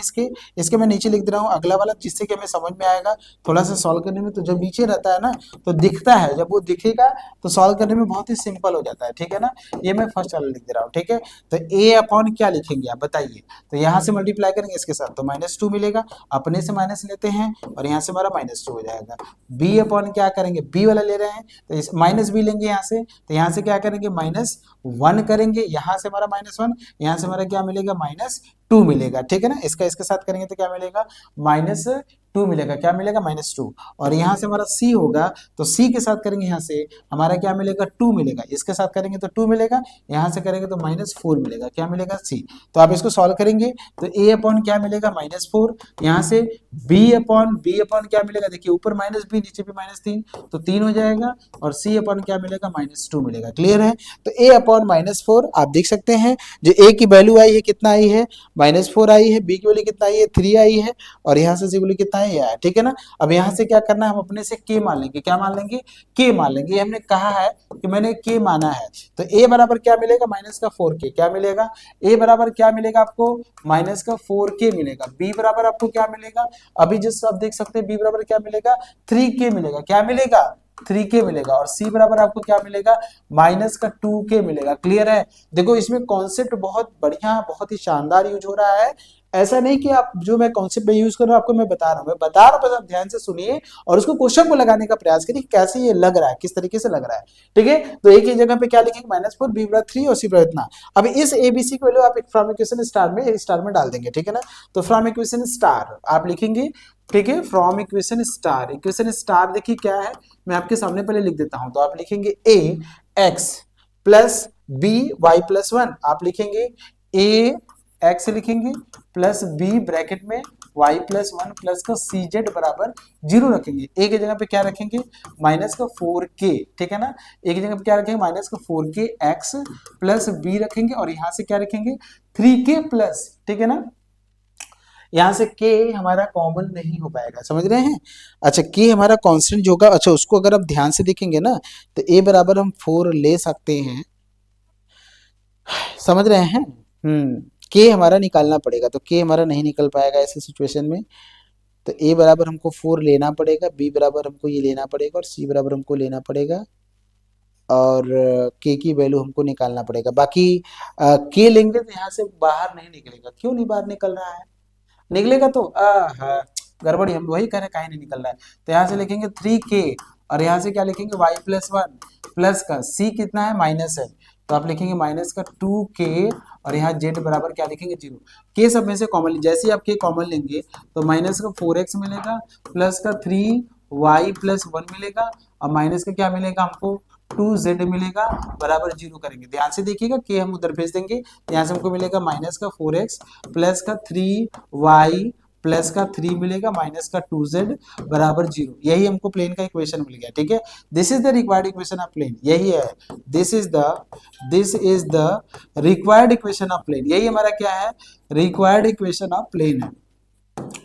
इसके मैं नीचे लिख दे रहा हूँ अगला वाला, जिससे कि हमें समझ में आएगा थोड़ा सा सॉल्व करने में। तो जब नीचे रहता है ना तो दिखता है, जब वो दिखेगा तो सॉल्व करने में बहुत ही सिंपल हो जाता है, ठीक है ना। ये मैं फर्स्ट वाला लिख दे रहा हूँ, ठीक है। तो a अपॉन क्या लिखेंगे आप बताइए, तो यहाँ से मल्टीप्लाई करेंगे इसके साथ तो -2 मिलेगा, अपने से माइनस लेते हैं और यहाँ से हमारा -2 हो जाएगा। b अपॉन क्या करेंगे, b वाला ले रहे हैं तो इस -b लेंगे यहाँ से, तो यहाँ से क्या करेंगे, -1 करेंगे, यहाँ से हमारा -1, यहाँ से हमारा क्या मिलेगा, -2 मिलेगा, ठीक है ना। इसका इसके साथ करेंगे तो क्या मिलेगा, -2 मिलेगा, क्या मिलेगा, -2, और यहाँ से हमारा c होगा तो c के साथ करेंगे, यहाँ से हमारा क्या मिलेगा, 2 मिलेगा, इसके साथ करेंगे तो 2 मिलेगा, यहाँ से करेंगे तो -4 मिलेगा, क्या मिलेगा, c। तो आप इसको सॉल्व करेंगे तो a अपॉन क्या मिलेगा, -4, यहाँ से b अपॉन क्या मिलेगा, देखिए ऊपर -b नीचे भी -3 तो 3 हो जाएगा, और c अपॉन क्या मिलेगा, -2 मिलेगा। क्लियर है, तो a अपॉन -4 आप देख सकते हैं जो a की वैल्यू आई है, कितना आई है, -4 आई है, बी की वैल्यू कितना आई है 3 आई है, और यहाँ से सी वैल्यू कितना है ये, ठीक है ना। अब यहाँ से क्या करना है, हम अपने से के मान लेंगे, क्या मान लेंगे, के मान लेंगे। ये हमने कहा है कि मैंने के माना है, तो ए बराबर क्या मिलेगा, -4 के, क्या मिलेगा, ए बराबर क्या मिलेगा आपको, -4 के मिलेगा। बी बराबर आपको क्या मिलेगा, अभी जस्ट आप देख सकते हैं बी बराबर क्या मिलेगा, 3 के मिलेगा, क्या मिलेगा 3 के मिलेगा, और सी बराबर आपको क्या मिलेगा, -2 के मिलेगा। क्लियर है। देखो इसमें कॉन्सेप्ट बहुत बढ़िया, बहुत ही शानदार यूज हो रहा है। ऐसा नहीं कि आप जो मैं कॉन्सेप्ट में यूज कर रहा हूं आपको मैं बता रहा हूं, बस आप ध्यान से सुनिए और उसको क्वेश्चन को लगाने का प्रयास करिए, कैसे ये लग रहा है, किस तरीके से लग रहा है। ठीक है, तो एक ही जगह पे क्या लिखेंगे, -4, बी बराबर 3 और सी बराबर इतना। अब इस एबीसी को वैल्यू आप एक फ्रॉम इक्वेशन स्टार में डाल देंगे, ठीक है ना। तो फ्रॉम इक्वेशन स्टार आप लिखेंगे, ठीक है, फ्रॉम इक्वेशन स्टार देखिए क्या है, मैं आपके सामने पहले लिख देता हूं। तो आप लिखेंगे ए x plus B Y plus 1, आप लिखेंगे ए एक्स लिखेंगे प्लस बी ब्रैकेट में वाई प्लस 1 प्लस का सी जेड बराबर 0 रखेंगे। ए की जगह पे क्या रखेंगे, -4 के, ठीक है ना। ए की जगह पे क्या रखेंगे, -4 के एक्स प्लस बी रखेंगे, और यहां से क्या रखेंगे 3 के प्लस, ठीक है ना। यहां से के हमारा कॉमन नहीं हो पाएगा, समझ रहे हैं। अच्छा, के हमारा कांस्टेंट जो होगा, अच्छा उसको अगर आप ध्यान से देखेंगे ना, तो ए बराबर हम 4 ले सकते हैं, समझ रहे हैं। के हमारा निकालना पड़ेगा, तो के हमारा नहीं निकल पाएगा ऐसे सिचुएशन में। तो ए बराबर हमको 4 लेना पड़ेगा, बी बराबर हमको ये लेना पड़ेगा, और सी बराबर हमको लेना पड़ेगा, और के की वैल्यू हमको निकालना पड़ेगा। बाकी के लेंगे तो यहाँ से बाहर नहीं निकलेगा। क्यों नहीं बाहर निकल रहा है, निकलेगा तो हाँ, गड़बड़ी, हम वही कह रहे हैं कहीं नहीं निकल रहा है। तो यहाँ से लिखेंगे 3 के, और यहाँ से क्या लिखेंगे वाई प्लस 1 प्लस का सी कितना है माइनस है, तो आप लिखेंगे -2 के, और यहाँ जेड बराबर क्या लिखेंगे 0। के सब में से कॉमन, जैसे ही आप के कॉमन लेंगे तो -4x मिलेगा प्लस का 3y प्लस 1 मिलेगा, और माइनस का क्या मिलेगा हमको 2z मिलेगा बराबर 0 करेंगे। ध्यान से देखिएगा, के हम उधर भेज देंगे, यहाँ से हमको मिलेगा -4x प्लस का 3y प्लस का 3 मिलेगा माइनस का 2z बराबर 0। यही हमको प्लेन का इक्वेशन मिल गया, ठीक है। This is the required equation of plane, यही है, this is the required equation of plane. यही हमारा क्या है, रिक्वायर्ड इक्वेशन ऑफ प्लेन है,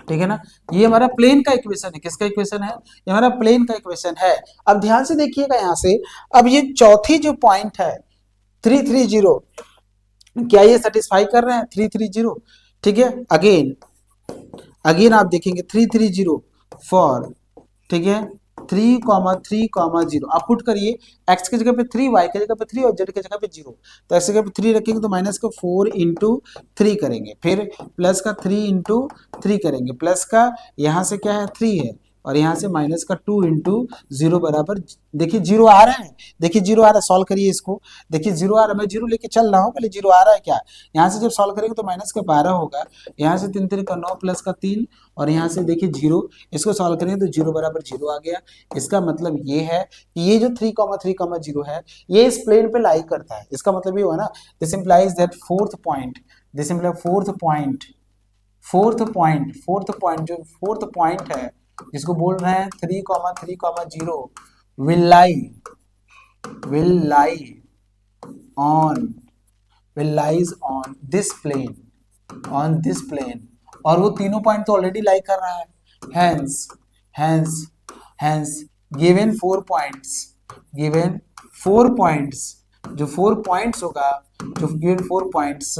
ठीक है ना। ये हमारा प्लेन का इक्वेशन है, किसका इक्वेशन है, ये हमारा प्लेन का इक्वेशन है। अब ध्यान से देखिएगा यहाँ से, अब ये चौथी जो पॉइंट है 330, क्या ये सेटिस्फाई कर रहे हैं 330, ठीक है। अगेन आप देखेंगे 330 फॉर, ठीक है, 3,3,0 आप पुट करिए, x की जगह पे 3, y की जगह पे 3 और z की जगह पे 0। तो x की जगह पे 3 रखेंगे तो माइनस का 4 इंटू 3 करेंगे, फिर प्लस का 3 इंटू 3 करेंगे, प्लस का यहाँ से क्या है 3 है, और यहाँ से माइनस का 2 इंटू 0 बराबर, देखिए 0 आ रहा है, देखिए 0 आ रहा है, सॉल्व करिए इसको, देखिए 0 आ रहा है, मैं 0 लेके चल रहा हूँ, पहले 0 आ रहा है क्या। यहाँ से जब सॉल्व करेंगे तो माइनस का 12 होगा, यहाँ से 3 3 का 9 प्लस का 3, और यहाँ से देखिए 0, इसको सॉल्व करेंगे तो 0 बराबर 0 आ गया। इसका मतलब ये है कि ये जो 3,3,0 है ये इस प्लेन पे लाई करता है, इसका मतलब ये हुआ ना, this implies that fourth point, this implies fourth point है जिसको बोल रहे हैं 3,3,0 will lies on this plane, और वो तीनों पॉइंट तो ऑलरेडी लाई कर रहा है, hence given 4 points, जो 4 पॉइंट्स होगा, जो given 4 पॉइंट्स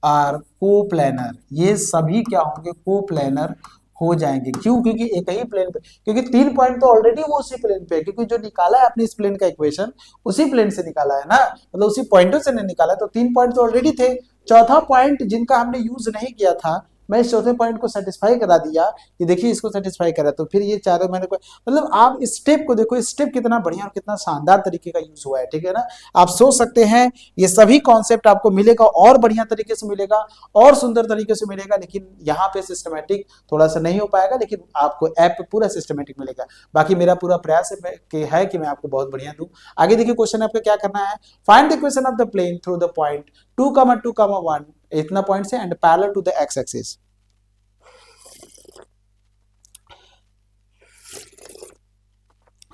आर कोप्लेनर, ये सभी क्या होंगे, कोप्लेनर हो जाएंगे। क्यों, क्योंकि एक ही प्लेन पे, क्योंकि 3 पॉइंट तो ऑलरेडी वो उसी प्लेन पे है, क्योंकि जो निकाला है आपने इस प्लेन का इक्वेशन उसी प्लेन से निकाला है ना, मतलब उसी पॉइंटों से नहीं निकाला है, तो 3 पॉइंट तो ऑलरेडी थे। चौथा पॉइंट जिनका हमने यूज नहीं किया था, मैं इस चौथे पॉइंट को सेटिस्फाई करा दिया कि देखिए इसको सेटिस्फाई करा, तो फिर ये चारों मैंने, मतलब आप इस स्टेप को देखो, इस स्टेप कितना बढ़िया और कितना शानदार तरीके का यूज हुआ है, ठीक है ना। आप सोच सकते हैं ये सभी कॉन्सेप्ट आपको मिलेगा, और बढ़िया तरीके से मिलेगा, और सुंदर तरीके से मिलेगा, लेकिन यहाँ पे सिस्टमेटिक थोड़ा सा नहीं हो पाएगा, लेकिन आपको ऐप पे पूरा सिस्टमेटिक मिलेगा। बाकी मेरा पूरा प्रयास है कि मैं आपको बहुत बढ़िया दूं। आगे देखिए क्वेश्चन आपको क्या करना है, find the equation of the plane through the point 2,2,1 इतना पॉइंट से and parallel to the X axis.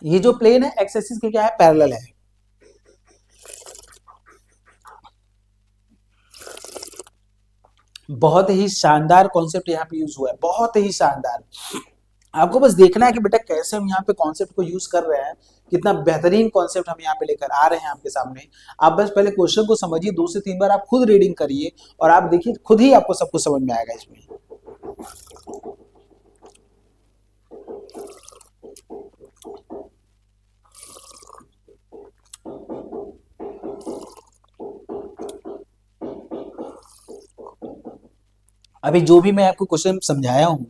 ये जो प्लेन है एक्स एक्सिस के क्या है, पैरेलल है। बहुत ही शानदार कॉन्सेप्ट यहाँ पे यूज हुआ है, बहुत ही शानदार। आपको बस देखना है कि बेटा कैसे हम यहाँ पे कॉन्सेप्ट को यूज कर रहे हैं, कितना बेहतरीन कॉन्सेप्ट हम यहाँ पे लेकर आ रहे हैं आपके सामने। आप बस पहले क्वेश्चन को समझिए, 2 से 3 बार आप खुद रीडिंग करिए और आप देखिए खुद ही आपको सब कुछ समझ में आएगा इसमें। अभी जो भी मैं आपको क्वेश्चन समझाया हूँ,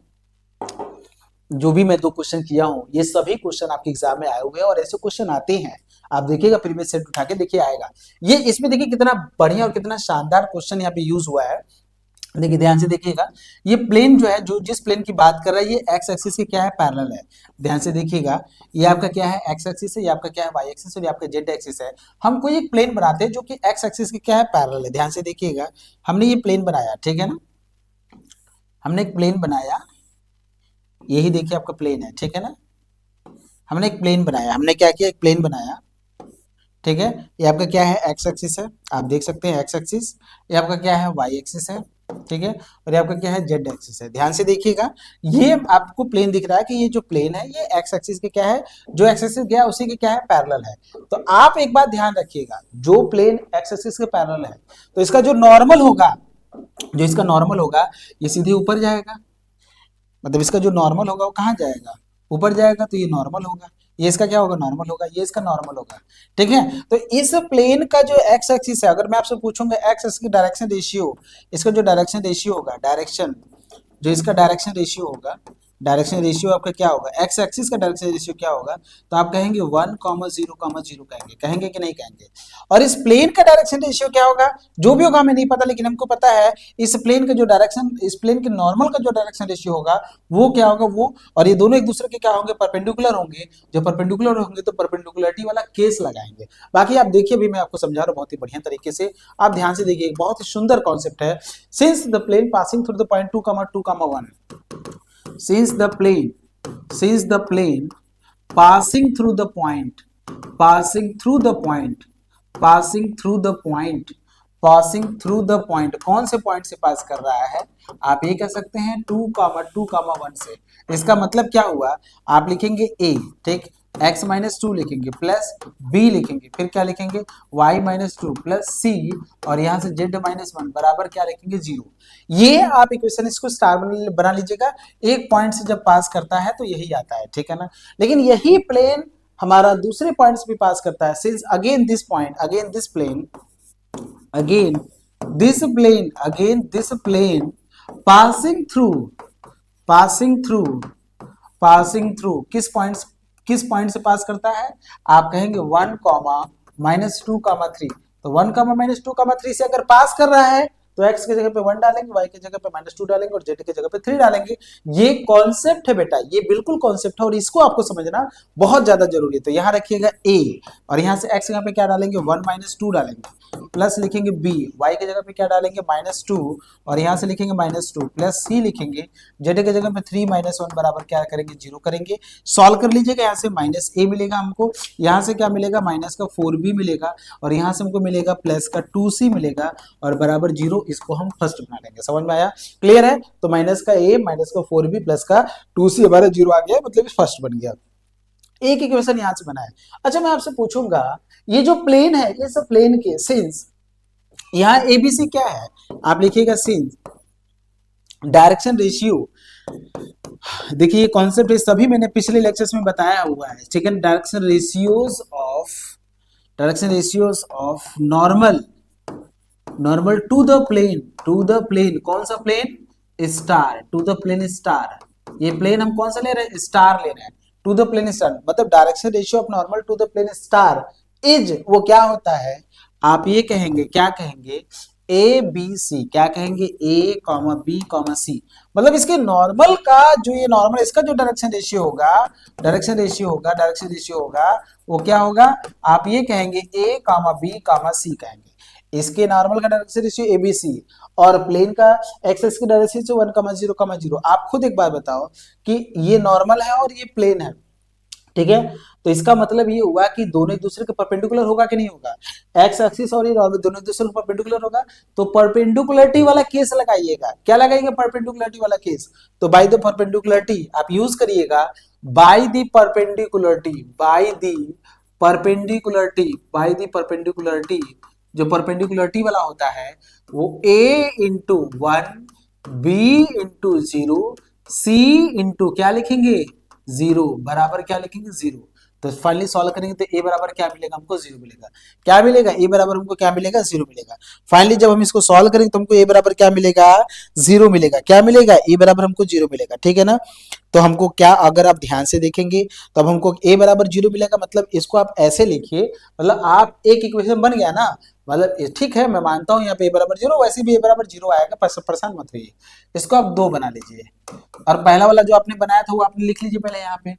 जो भी मैं 2 क्वेश्चन किया हूँ, ये सभी क्वेश्चन आपके एग्जाम में आए हुए हैं और ऐसे क्वेश्चन आते हैं। आप देखिएगा प्रीवियस सेट उठा के देखिए आएगा। ये इसमें देखिए कितना बढ़िया और कितना शानदार क्वेश्चन यहाँ पे यूज हुआ है। देखिए ध्यान से देखिएगा, ये प्लेन जो है, जो जिस प्लेन की बात कर रहा है, ये एक्स एक्सिस के क्या है, पैरेलल है। ध्यान से देखिएगा, ये आपका क्या है, एक्स एक्सिस है, ये आपका क्या है, वाई एक्सिस, और ये आपका जेड एक्सिस है। हम कोई एक प्लेन बनाते हैं जो कि एक्स एक्सिस के क्या है, पैरेलल है। ध्यान से देखिएगा, हमने ये प्लेन बनाया, ठीक है ना, हमने एक प्लेन बनाया, यही देखिए आपका प्लेन है, ठीक है ना, हमने एक प्लेन बनाया, हमने क्या किया, एक प्लेन बनाया, ठीक है। ये आपका क्या है, एक्स एक्सिस है, आप देख सकते हैं एक्स एक्सिस, ये आपका क्या है, वाई एक्सिस है, ठीक है, और ये आपका क्या है, जेड एक्सिस है। ध्यान से देखिएगा, ये आपको प्लेन दिख रहा है कि ये जो प्लेन है ये एक्स एक्सिस के क्या है, जो एक्स एक्सिस गया उसी के क्या है, पैरेलल है। तो आप एक बात ध्यान रखिएगा, जो प्लेन एक्स एक्सिस के पैरेलल है तो इसका जो नॉर्मल होगा, जो इसका नॉर्मल होगा, ये सीधे ऊपर जाएगा, मतलब इसका जो नॉर्मल होगा वो कहाँ जाएगा, ऊपर जाएगा, तो ये नॉर्मल होगा, ये इसका क्या होगा, नॉर्मल होगा, ये इसका नॉर्मल होगा, ठीक है। तो इस प्लेन का जो एक्स एक्सिस है, अगर मैं आपसे पूछूंगा एक्स एक्सिस की डायरेक्शन रेशियो, इसका जो डायरेक्शन रेशियो होगा, डायरेक्शन, जो इसका डायरेक्शन रेशियो होगा, डायरेक्शन रेशियो आपका क्या होगा, एक्स एक्सिस का डायरेक्शन रेशियो क्या होगा, तो आप कहेंगे 1,0,0 कहेंगे, कहेंगे कि नहीं कहेंगे। और इस प्लेन का डायरेक्शन रेशियो क्या होगा, जो भी होगा हमें नहीं पता, लेकिन हमको पता है इस प्लेन का जो डायरेक्शन, इस प्लेन के नॉर्मल का जो डायरेक्शन रेशियो होगा वो क्या होगा, वो, और ये दोनों एक दूसरे के क्या होंगे, परपेंडिकुलर होंगे। जो परपेंडिकुलर होंगे तो परपेंडिकुलरिटी वाला केस लगाएंगे। बाकी आप देखिए, अभी मैं आपको समझा रहा हूँ बहुत ही बढ़िया तरीके से, आप ध्यान से देखिए, बहुत ही सुंदर कॉन्सेप्ट है। Since the plane passing through the point 2,2,1, since the plane passing through the point passing through the point passing through the point passing through the point, कौन से पॉइंट से पास कर रहा है, आप ये कह सकते हैं 2,2,1 से। इसका मतलब क्या हुआ, आप लिखेंगे a, ठीक, x-2 लिखेंगे, प्लस b लिखेंगे, फिर क्या लिखेंगे, y-2 प्लस c, और यहाँ से z-1 बराबर क्या लिखेंगे, 0। ये आप इक्वेशन इसको स्टार बना लीजिएगा, एक पॉइंट से जब पास करता है तो यही आता है, ठीक है ना। लेकिन यही प्लेन हमारा दूसरे पॉइंट से भी पास करता है, since again this point, again this plane, again this plane passing through किस पॉइंट से पास करता है, आप कहेंगे 1, -2, 3। तो 1, -2, 3 से अगर पास कर रहा है तो x की जगह पे 1 डालेंगे, y की जगह पे -2 डालेंगे और z की जगह पे 3 डालेंगे। ये कॉन्सेप्ट है बेटा, ये बिल्कुल कॉन्सेप्ट है और इसको आपको समझना बहुत ज्यादा जरूरी है। तो यहाँ रखिएगा a, और यहाँ से x की जगह पे क्या डालेंगे, 1 -2 डालेंगे, प्लस लिखेंगे b, y की जगह पे क्या डालेंगे, -2, और यहाँ से लिखेंगे -2, प्लस c लिखेंगे, z की जगह पे 3 -1 बराबर क्या करेंगे, 0 करेंगे। सॉल्व कर लीजिएगा, यहाँ से -a मिलेगा हमको, यहाँ से क्या मिलेगा, -4b मिलेगा, और यहाँ से हमको मिलेगा +2c मिलेगा, और बराबर 0, इसको हम फर्स्ट बना लेंगे। समझ में आया, क्लियर है। तो -a, -4b, +2c हमारा 0 आ गया, मतलब फर्स्ट बन गया। एक इक्वेशन यहां से बना है। अच्छा मैं आपसे पूछूंगा, ये जो प्लेन है, ये सब प्लेन के सिंस, यहाँ एबीसी क्या है, आप लिखिएगा सिंस डायरेक्शन रेशियो, देखिए ये कॉन्सेप्ट है, सभी मैंने पिछले लेक्चर्स में बताया हुआ है, ठीक है। Direction ratios of normal to the plane, कौन सा plane, star, to the plane star. ये प्लेन हम कौन सा ले रहे हैं, स्टार ले रहे हैं, टू द प्लेन स्टार, मतलब direction ratio of normal to the plane star is, वो क्या होता है, आप ये कहेंगे, क्या कहेंगे, ए बी सी, क्या कहेंगे, ए कॉमा बी कॉमा सी, मतलब इसके नॉर्मल का जो ये नॉर्मल, इसका जो डायरेक्शन रेशियो होगा वो क्या होगा, आप ये कहेंगे ए कॉमा बी कॉमा सी कहेंगे। इसके नॉर्मल का डायरेक्शन रेशियो एबीसी और प्लेन का एक्स की डायरेक्शन रेशियो 1,0,0। आप खुद एक बार बताओ कि ये नॉर्मल है और ये प्लेन है, ठीक है। तो इसका मतलब ये हुआ कि दोनों एक दूसरे के परपेंडिकुलर होगा कि नहीं होगा, एक्स एक्सिस और ये दोनों एक दूसरे के परपेंडिकुलर होगा। तो परपेंडिकुलरिटी वाला केस लगाइएगा, क्या लगाइएगा, परपेंडिकुलरिटी वाला केस। तो बाय द परपेंडिकुलरिटी आप यूज करिएगा, by the perpendicularity, by the perpendicularity, by the perpendicularity. जो परपेंडिकुलरिटी वाला होता है वो a into 1, B into 0, C into क्या लिखेंगे, 0 बराबर क्या लिखेंगे, 0। तो फाइनली सॉल्व करेंगे तो a बराबर क्या मिलेगा, हमको 0 मिलेगा। क्या मिलेगा, a बराबर हमको क्या मिलेगा, 0 मिलेगा। फाइनली जब हम इसको सॉल्व करेंगे तो हमको a बराबर क्या मिलेगा, 0 मिलेगा। क्या मिलेगा, a बराबर हमको 0 मिलेगा, ठीक है ना। तो हमको क्या, अगर आप ध्यान से देखेंगे तो अब हमको a बराबर 0 मिलेगा। मतलब इसको आप ऐसे लिखिए, मतलब आप एक इक्वेशन बन गया ना। मतलब ठीक है, मैं मानता हूं यहाँ पे a बराबर 0, वैसे भी a बराबर 0 आएगा, परेशान मत होइए। इसको आप 2 बना लीजिए, और पहला वाला जो आपने बनाया था वो आपने लिख लीजिए पहले यहाँ पे।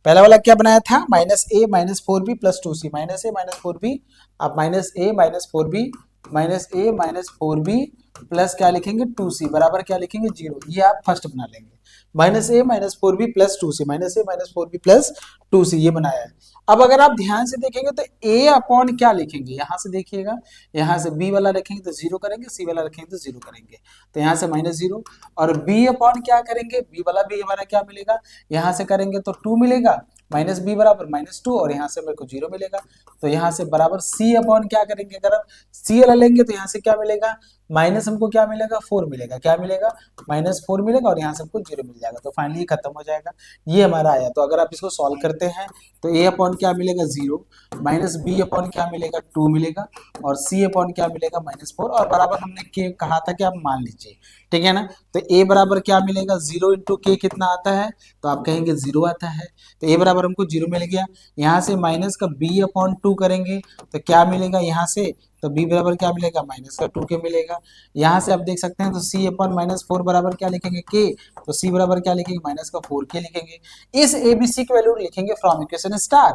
पहला वाला क्या बनाया था, minus a minus 4b plus 2c, minus a minus 4b, आप minus a minus 4b, minus a minus 4b plus क्या लिखेंगे, 2c बराबर क्या लिखेंगे, 0। ये आप फर्स्ट बना लेंगे, minus a minus 4b plus 2c, minus a minus 4b plus 2c, ये बनाया है। अब अगर आप ध्यान से देखेंगे तो a अपॉन क्या लिखेंगे, यहां से देखिएगा, यहां से b वाला रखेंगे तो 0 करेंगे, c वाला रखेंगे तो 0 करेंगे, तो यहां से माइनस 0। और b अपॉन क्या करेंगे, b वाला भी हमारा क्या मिलेगा, यहां से करेंगे तो 2 मिलेगा, माइनस बी बराबर माइनस 2, और यहाँ से मेरे को 0 मिलेगा। तो यहाँ से बराबर c अपॉन क्या करेंगे, अगर आप c वाला लेंगे तो यहाँ से क्या मिलेगा, माइनस हमको क्या मिलेगा, 4 मिलेगा, क्या मिलेगा, माइनस 4 मिलेगा, और यहाँ से हमको 0 मिल जाएगा। तो फाइनली खत्म हो जाएगा, ये हमारा आया। तो अगर आप इसको सॉल्व करते हैं तो a अपॉन क्या मिलेगा, 0, माइनस बी अपॉन क्या मिलेगा, 2 मिलेगा, और c अपॉन क्या मिलेगा, माइनस 4, और बराबर हमने के कहा था कि आप मान लीजिए, ठीक है ना। तो a बराबर क्या मिलेगा, 0 इंटू के कितना आता है, तो आप कहेंगे 0 आता है। तो a बराबर हमको 0 मिल गया। यहाँ से माइनस का b अपॉन 2 करेंगे तो क्या मिलेगा, यहाँ से तो b बराबर क्या मिलेगा, माइनस का 2 के मिलेगा। यहाँ से आप देख सकते हैं तो c अपॉन माइनस 4 बराबर क्या लिखेंगे, k, तो c बराबर क्या लिखेंगे, माइनस का 4 के लिखेंगे। इस abc की वैल्यू लिखेंगे from equation star,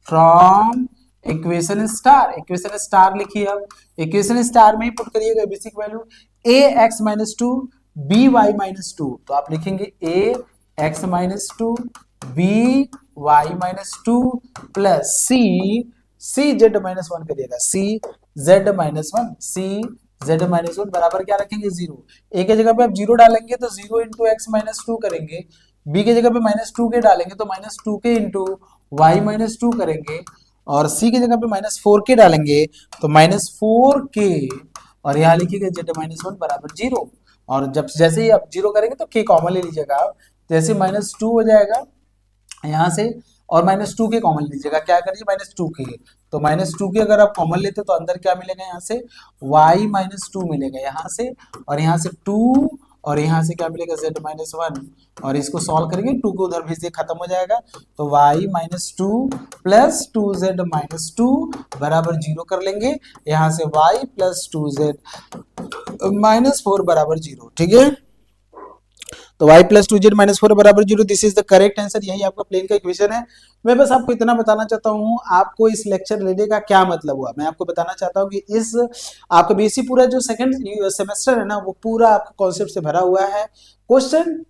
from equation star, equation star लिखिए। अब इक्वेशन स्टार में ही पुट करिएगा एबीसी की value, a x minus 2 b y minus 2, तो आप लिखेंगे a x minus 2 b y minus 2 plus c z minus 1 करिएगा, c z minus 1, c z minus 1 बराबर क्या रखेंगे, 0। a के जगह पे आप 0 डालेंगे तो 0 इंटू एक्स माइनस 2 करेंगे, b के जगह पे माइनस 2 के डालेंगे तो माइनस 2 के इंटू वाई माइनस 2 करेंगे, और c की जगह पे माइनस 4 के डालेंगे तो माइनस 4 के, और यहाँ लिखिएगा z माइनस 1 बराबर 0। और जब जैसे ही आप 0 करेंगे तो k कॉमन ले लीजिएगा आप, जैसे माइनस 2 हो जाएगा यहाँ से, और माइनस 2 के कॉमन लीजिएगा, क्या करिए, माइनस 2 के, तो माइनस 2 के अगर आप कॉमन लेते तो अंदर क्या मिलेगा, यहाँ से y माइनस 2 मिलेगा यहाँ से, और यहाँ से 2, और यहाँ से क्या मिलेगा, z माइनस 1, और इसको सॉल्व करेंगे 2 को उधर भेज दिए, खत्म हो जाएगा। तो y minus 2 plus 2z minus 2 बराबर 0 कर लेंगे, यहाँ से y प्लस 2z माइनस 4 बराबर 0, ठीक है। तो y प्लस 2z माइनस 4 बराबर 0, this is the correct answer, यही आपका प्लेन का इक्वेशन है। मैं बस आपको इतना बताना चाहता हूँ, आपको इस लेक्चर लेने का क्या मतलब हुआ, मैं आपको बताना चाहता हूँ कि इस आपका बीएससी पूरा जो सेकंड सेमेस्टर है ना, वो पूरा आपका कॉन्सेप्ट से भरा हुआ है। क्वेश्चन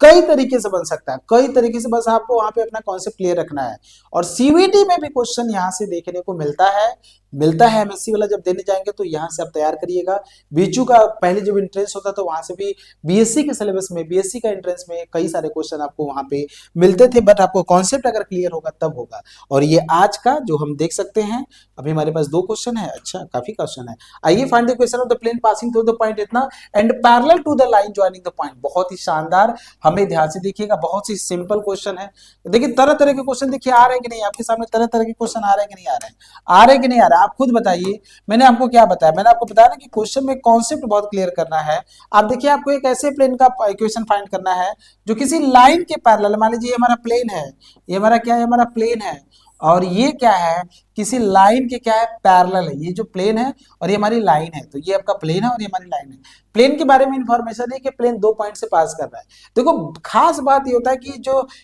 कई तरीके से बन सकता है, कई तरीके से, बस आपको वहां पे अपना कॉन्सेप्ट क्लियर रखना है। और सीवीटी में भी क्वेश्चन यहाँ से देखने को मिलता है एमएससी वाला जब देने जाएंगे तो यहाँ से आप तैयार करिएगा। बीचू का पहले जब एंट्रेंस होता तो वहां से भी बीएससी के सिलेबस में, बीएससी का एंट्रेंस में कई सारे क्वेश्चन आपको वहां पे मिलते थे, बट आपको कॉन्सेप्ट अगर क्लियर होगा तब होगा। और ये आज का जो हम देख सकते हैं, अभी हमारे पास 2 क्वेश्चन है, अच्छा काफी क्वेश्चन है। आइए, find the question of the plane passing through the point इतना and parallel to the line joining the point. बहुत ही शानदार, हमें ध्यान से देखिएगा, बहुत ही सिंपल क्वेश्चन है। देखिए तरह तरह के क्वेश्चन देखिए आ रहे हैं कि नहीं, आपके सामने तरह तरह के क्वेश्चन आ रहे हैं कि नहीं आ रहे हैं, आ रहे हैं कि नहीं आ रहे हैं, आप खुद बताइए। मैंने आपको क्या बताया, मैंने आपको बताया ना कि क्वेश्चन में कॉन्सेप्ट बहुत क्लियर करना है। आप देखिए, आपको एक ऐसे प्लेन का इक्वेशन फाइंड करना है जो किसी लाइन के पैरेलल, मान लीजिए ये हमारा प्लेन है, ये हमारा क्या है, हमारा प्लेन है, और ये क्या है, किसी लाइन के क्या है, पैरेलल है। ये जो प्लेन है और ये हमारी लाइन है, तो ये आपका प्लेन है और ये हमारी लाइन है। प्लेन के बारे में इंफॉर्मेशन है कि प्लेन 2 पॉइंट से पास कर रहा है। देखो खास बात ये होता है कि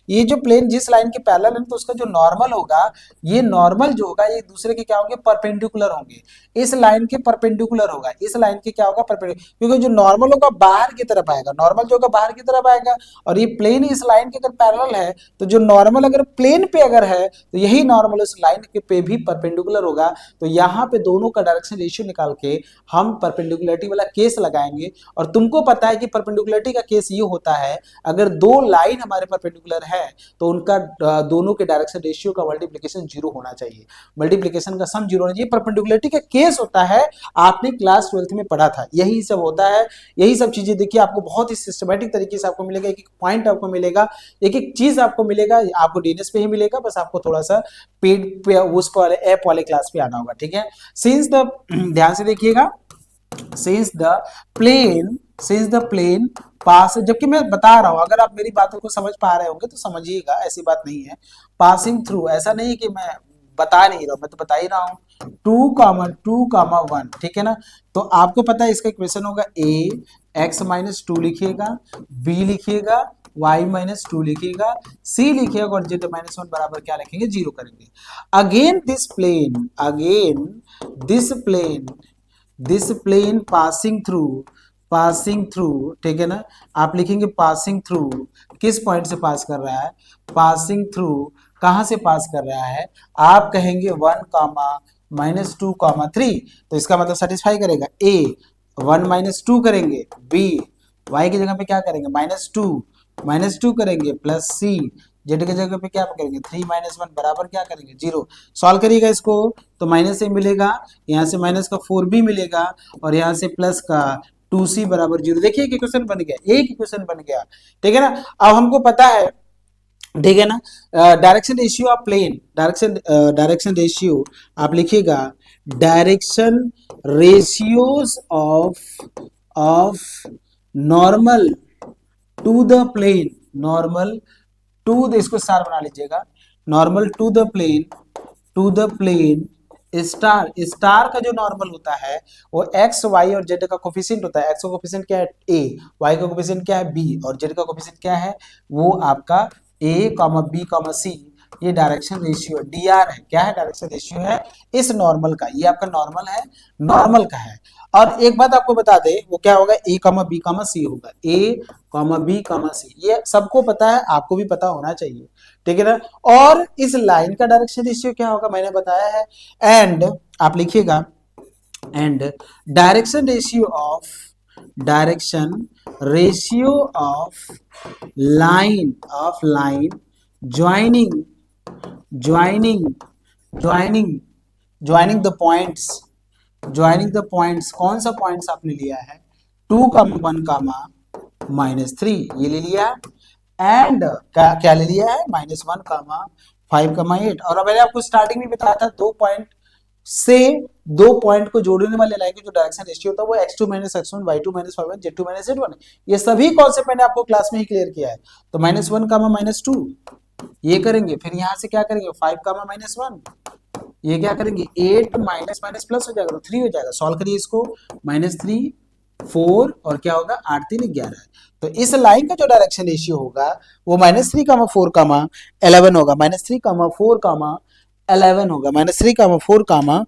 ये जो प्लेन जिस लाइन के पैरेलल है तो उसका जो नॉर्मल होगा, ये नॉर्मल जो होगा ये दूसरे के क्या होंगे, परपेंडिकुलर होंगे। इस लाइन के परपेंडिकुलर होगा, इस लाइन के क्या होगा, परपेंडिकुलर, क्योंकि जो नॉर्मल होगा बाहर की तरफ आएगा, नॉर्मल जो होगा बाहर की तरफ आएगा। और ये प्लेन इस लाइन के अगर पैरेलल है तो जो नॉर्मल अगर प्लेन पे अगर है तो यही नॉर्मल उस लाइन के पे भी परपेंडिकुलर होगा। तो यहाँ पे दोनों का डायरेक्शन रेशियो निकाल के हम परपेंडिकुलरिटी वाला केस लगाएंगे। और तुमको पता है कि परपेंडिकुलरिटी का केस ये होता है, अगर दो लाइन हमारे परपेंडिकुलर है तो उनका दोनों के डायरेक्शन रेशियो का मल्टीप्लिकेशन 0 होना चाहिए, मल्टीप्लिकेशन का सम 0 होना चाहिए। परपेंडिकुलरिटी का केस होता है, आपने क्लास 12th में पढ़ा था, यही सब होता है। यही सब चीजें देखिए आपको बहुत ही सिस्टमैटिक तरीके से आपको मिलेगा, एक एक पॉइंट आपको मिलेगा, एक एक चीज आपको मिलेगा, आपको डीएनएस पे ही मिलेगा, बस आपको थोड़ा सा पेड पे उस पर ऐप वाले क्लास पे आना होगा, ठीक है। सिंस द ध्यान से देखिएगा, सिंस द प्लेन पास, जबकि मैं बता रहा हूं, अगर आप मेरी बातों को समझ पा रहे होंगे तो समझिएगा, ऐसी बात नहीं है। पासिंग थ्रू, ऐसा नहीं कि मैं बता नहीं रहा हूं, मैं तो बता ही रहा हूं। 2,1, ठीक है ना। तो आपको पता है इसका इक्वेशन होगा ए x माइनस 2 लिखिएगा, b लिखिएगा, y माइनस 2 लिखिएगा, c लिखिएगा और z माइनस 1 बराबर क्या लिखेंगे, 0 करेंगे। Again this plane passing through, ठीक है ना। आप लिखेंगे पासिंग थ्रू, किस पॉइंट से पास कर रहा है, पासिंग थ्रू कहां से पास कर रहा है, आप कहेंगे 1 कामा माइनस 2 कामा 3, तो इसका मतलब सेटिस्फाई करेगा। ए 1 माइनस 2 करेंगे, बी वाई की जगह पे क्या करेंगे, माइनस टू करेंगे, प्लस सी जेड की जगह पे क्या करेंगे, 3 माइनस 1 बराबर क्या करेंगे, 0। सॉल्व करिएगा इसको तो माइनस से मिलेगा, यहाँ से माइनस का 4b मिलेगा और यहाँ से प्लस का 2c बराबर 0। देखिए एक इक्वेशन बन गया, एक इक्वेशन बन गया, ठीक है ना। अब हमको पता है, ठीक है ना, direction ratio of plane, direction ratio आप लिखिएगा, direction ratios of normal to the plane, normal to the, इसको स्टार बना लीजिएगा, normal to the plane star का जो नॉर्मल होता है वो एक्स वाई और जेड का कोफिशिएंट होता है। एक्स का कोफिशिएंट क्या है ए, वाई का कोफिशिएंट क्या है बी और जेड का कोफिशिएंट क्या है वो आपका ए कॉमा बी कॉमा सी। ये डायरेक्शन रेशियो डी आर है, क्या है, डायरेक्शन रेशियो है इस नॉर्मल का, ये आपका नॉर्मल है, नॉर्मल का है। और एक बात आपको बता दे, वो क्या होगा, ए कॉमा बी कॉमा सी होगा, ए कॉमा बी कॉमा सी, ये सबको पता है, आपको भी पता होना चाहिए, ठीक है ना। और इस लाइन का डायरेक्शन रेशियो क्या होगा, मैंने बताया है। एंड आप लिखिएगा, and direction ratio of line joining the points, कौन सा पॉइंट्स आपने लिया है, 2,1, -3 ये ले लिया, एंड क्या ले लिया है, -1, 5, 8। और मैंने आपको स्टार्टिंग में बताया था, दो पॉइंट को जोड़ने वाले लाइन के जो डायरेक्शन रेशियो होता है वो x2 - x1, y2 - y1, z2 - z1 है। ये सभी कॉन्सेप्ट मैंने आपको क्लास में ही क्लियर किया है। तो -1, -2 ये करेंगे, फिर यहाँ से क्या करेंगे, 5, -1 ये क्या करेंगे, 8 माइनस माइनस प्लस हो जाएगा तो 3 हो जाएगा। सॉल्व करिए इसको, -3, 4 और क्या होगा, 8, 3, 11। तो इस लाइन का जो डायरेक्शन रेशियो होगा वो -3, 4, 11 होगा, -3, 4, 11 होगा, -3, 4,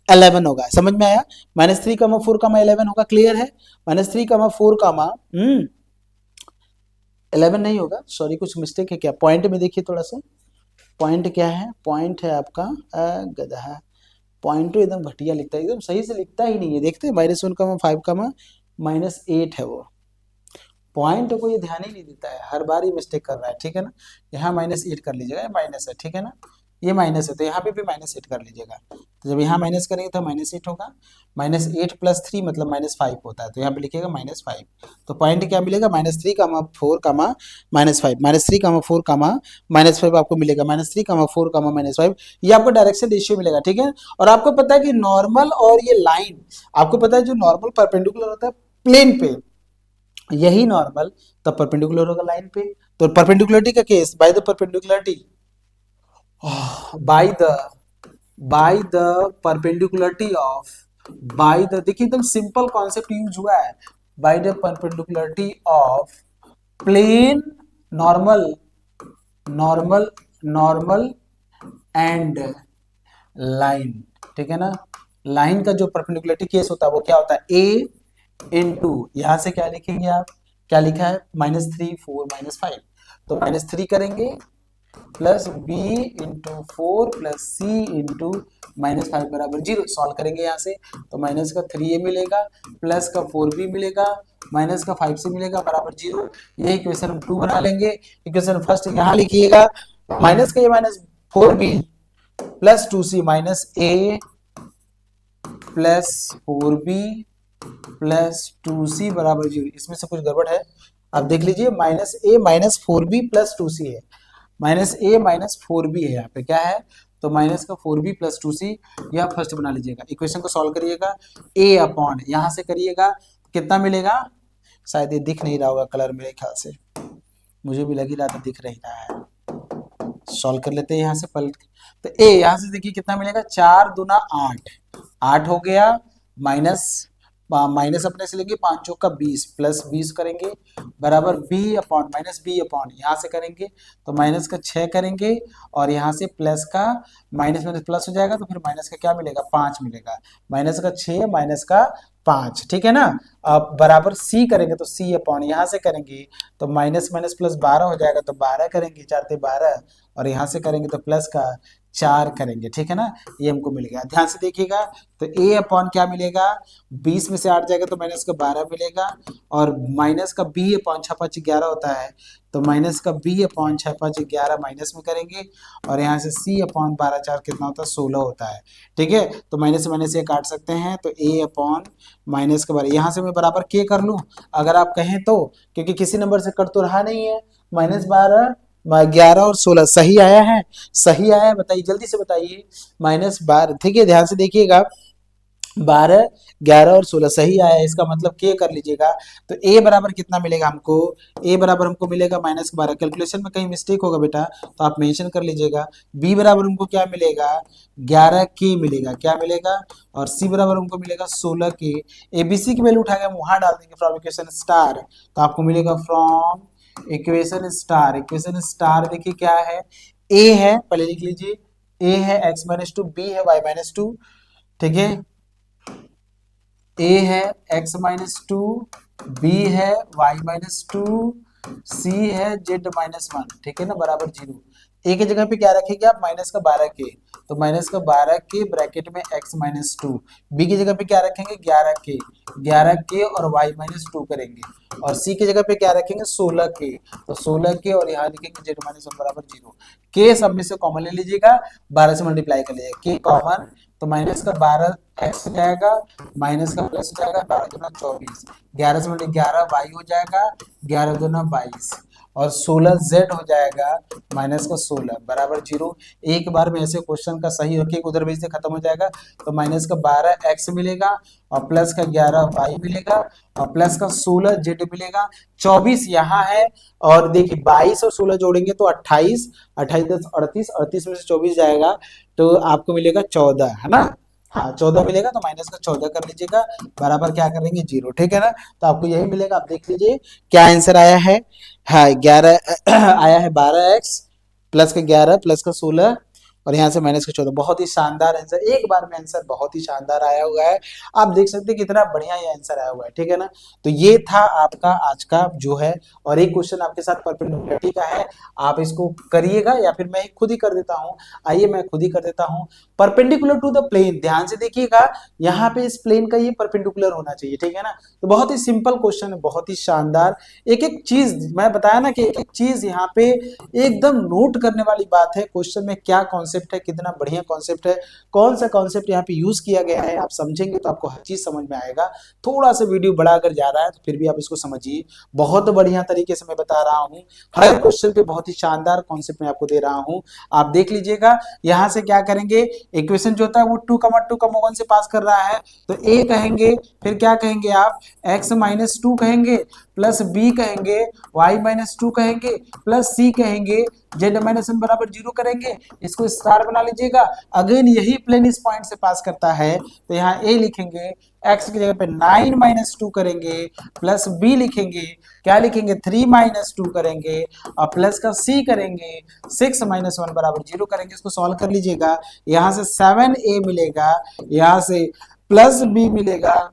11 होगा। समझ में आया, -3, 4, 11 होगा, क्लियर है। -3, 4, 11 नहीं होगा, सॉरी कुछ मिस्टेक है क्या, पॉइंट में देखिए थोड़ा सा, पॉइंट क्या है, पॉइंट है आपका गधा, पॉइंट तो एकदम घटिया लिखता है, एकदम सही से लिखता ही नहीं है, देखते हैं, -1, 5, -8 है वो, पॉइंट को ये ध्यान ही नहीं देता है, हर बार ये मिस्टेक कर रहा है, ठीक है ना। यहाँ -8 कर लीजिएगा, माइनस है, ठीक है ना, ये माइनस है तो यहाँ पे भी -8 कर लीजिएगा। तो जब यहाँ माइनस करेंगे तो -8 होगा, -8 + 3 मतलब -5 होता है, तो यहाँ पे लिखिएगा -5। तो पॉइंट क्या मिलेगा, -3, 4, -5, -3, 4, -5 आपको मिलेगा, -3, 4, -5 ये आपको डायरेक्शन रेशियो मिलेगा, ठीक है। और आपको पता है कि नॉर्मल और ये लाइन, आपको पता है जो नॉर्मल परपेंडिकुलर होता है प्लेन पे, यही नॉर्मल तब परपेंडिकुलर होगा लाइन पे। तो परपेंडिकुलरिटी का case, by the by the perpendicularity of, by the, देखिए एकदम सिंपल कॉन्सेप्ट यूज हुआ है, by the perpendicularity of plane normal, normal, normal and line, ठीक है ना। लाइन का जो परपेंडिकुलरिटी केस होता है वो क्या होता है, ए इनटू, यहां से क्या लिखेंगे आप, क्या लिखा है -3 4 -5, तो -3 करेंगे प्लस बी इंटू 4 प्लस सी इंटू -5 बराबर 0, सॉल्व करेंगे यहाँ से, तो माइनस का 3a मिलेगा प्लस का 4b मिलेगा माइनस का 5c मिलेगा बराबर 0। ये इक्वेशन हम 2 बना लेंगे। इक्वेशन फर्स्ट यहाँ लिखिएगा, माइनस का ये -4b plus 2c minus a plus 4b plus 2c बराबर 0। इसमें से कुछ गड़बड़ है, आप देख लीजिए, -a -4b प्लस 2c है, -a -4b है, यहाँ पे क्या है, तो माइनस का 4b प्लस 2c, यह फर्स्ट बना लीजिएगा। इक्वेशन को सॉल्व करिएगा, a अपॉन यहाँ से करिएगा कितना मिलेगा, शायद ये दिख नहीं रहा होगा कलर, मेरे ख्याल से मुझे भी लग ही रहा था दिख नहीं रहा है, सॉल्व कर लेते हैं यहाँ से पलट, तो a यहाँ से देखिए कितना मिलेगा, 4 दूना 8, 8 हो गया, माइनस माइनस अपने से लेंगे 5 चौका 20 प्लस 20 करेंगे बराबर b upon minus b upon यहाँ से करेंगे तो माइनस का 6 करेंगे और यहाँ से प्लस का माइनस माइनस प्लस हो जाएगा, तो फिर माइनस का क्या मिलेगा, 5 मिलेगा, माइनस का 6 माइनस का 5, ठीक है ना। अब बराबर c करेंगे तो c अपॉन यहाँ से करेंगे तो माइनस माइनस प्लस 12 हो जाएगा, तो 12 करेंगे, 4 ते 12 और यहाँ से करेंगे तो प्लस का 4 करेंगे, ठीक है ना। ये हमको मिल गया, ध्यान से देखिएगा, तो a अपॉन क्या मिलेगा, 20 में से 8 जाएगा तो माइनस का 12 मिलेगा और माइनस का b अपॉन 6 5 11 होता है, तो माइनस का b अपॉन 6 5 11 माइनस में करेंगे और यहाँ से c अपॉन 12 4 कितना होता है, 16 होता है, ठीक है। तो माइनस से माइनस ये काट सकते हैं, तो a अपॉन माइनस का 12, यहाँ से मैं बराबर k कर लूँ अगर आप कहें तो, क्योंकि किसी नंबर से कट तो रहा नहीं है, -12 11 और 16 सही आया है, सही आया है, बताइए जल्दी से बताइए, -12, ठीक है, ध्यान से देखिएगा, 12 11 और 16 सही आया है, इसका मतलब के कर लीजिएगा, तो a बराबर कितना मिलेगा हमको, a बराबर हमको मिलेगा -12, कैलकुलेशन में कहीं मिस्टेक होगा बेटा तो आप मेंशन कर लीजिएगा। b बराबर हमको क्या मिलेगा, 11 के मिलेगा, क्या मिलेगा, और c बराबर हमको मिलेगा 16 के, abc की वैल्यू उठा के हम वहां डाल देंगे फ्रॉम इक्वेशन स्टार, तो आपको मिलेगा from equation star, equation star देखिए क्या है, a है, पहले लिख लीजिए, a है x-2, b है y-2, ठीक है, a है x-2, b है y-2, c है z-1, ठीक है ना, बराबर 0। a की जगह पे क्या रखेंगे आप, -12 के, तो -12 के ब्रैकेट में x-2, b की जगह पे क्या रखेंगे, 11 के और y-2 करेंगे और c की जगह पे क्या रखेंगे, 16 के, तो 16 के और यहाँ लिखेंगे z-1 बराबर 0। के सब में से कॉमन ले लीजिएगा, 12 से मल्टीप्लाई कर लीजिएगा, के कॉमन, तो माइनस का 12 एक्स हो जाएगा, माइनस का प्लस हो जाएगा, 12 दूना 24, 11 से मल्टीप्लाई 11 वाई हो जाएगा, 11 दूना 22 और 16 जेड हो जाएगा, माइनस का 16 बराबर 0। एक बार में ऐसे क्वेश्चन का सही होके उधर भेज से खत्म हो जाएगा, तो माइनस का 12 एक्स मिलेगा और प्लस का 11 वाई मिलेगा और प्लस का 16 जेड मिलेगा, 24 यहाँ है और देखिए 22 और 16 जोड़ेंगे तो 28, 28 10 38, 38 में से 24 जाएगा तो आपको मिलेगा 14, है ना, हाँ 14 मिलेगा, तो माइनस का 14 कर लीजिएगा बराबर क्या करेंगे 0, ठीक है ना। तो आपको यही मिलेगा, आप देख लीजिए क्या आंसर आया है, हाँ 11 आया है, 12x प्लस का 11 प्लस का 16 और यहाँ से माइनस का 14, बहुत ही शानदार आंसर, एक बार में आंसर बहुत ही शानदार आया हुआ है, आप देख सकते हैं कितना बढ़िया ये आंसर आया हुआ है, ठीक है ना। तो ये था आपका आज का जो है, और एक क्वेश्चन आपके साथ परपेंडिकुलरिटी का है, आप इसको करिएगा या फिर मैं खुद ही कर देता हूँ, आइए मैं खुद ही कर देता हूँ। परपेंडिकुलर टू द प्लेन, ध्यान से देखिएगा, यहाँ पे इस प्लेन का ये परपेंडिकुलर होना चाहिए, ठीक है ना। तो बहुत ही सिंपल क्वेश्चन है, बहुत ही शानदार, एक एक चीज मैं बताया ना कि एक एक चीज यहाँ पे एकदम नोट करने वाली बात है, क्वेश्चन में क्या कॉन्सेप्ट है, कितना बढ़िया कॉन्सेप्ट है, कौन सा कॉन्सेप्ट यहाँ पे यूज किया गया है, आप समझेंगे तो आपको हर चीज समझ में आएगा। थोड़ा सा वीडियो बड़ा अगर जा रहा है तो फिर भी आप इसको समझिए, बहुत बढ़िया तरीके से मैं बता रहा हूँ, हर क्वेश्चन पे बहुत ही शानदार कॉन्सेप्ट मैं आपको दे रहा हूँ, आप देख लीजिएगा। यहाँ से क्या करेंगे, इक्वेशन जो होता है वो 2,2,1 से पास कर रहा है, तो a कहेंगे, फिर क्या कहेंगे आप x-2 कहेंगे, प्लस बी कहेंगे, y माइनस 2 कहेंगे, प्लस सी कहेंगे, z माइनस 1 बराबर 0 करेंगे, इसको स्टार बना लीजिएगा। अगेन यही प्लेन इस पॉइंट से पास करता है, तो यहाँ a लिखेंगे, x की जगह पे 9 माइनस 2 करेंगे, प्लस b लिखेंगे, क्या लिखेंगे 3 माइनस 2 करेंगे, और प्लस का c करेंगे, 6 माइनस 1 बराबर 0 करेंगे। इसको सॉल्व कर लीजिएगा, यहाँ से 7a मिलेगा, यहाँ से प्लस b मिलेगा,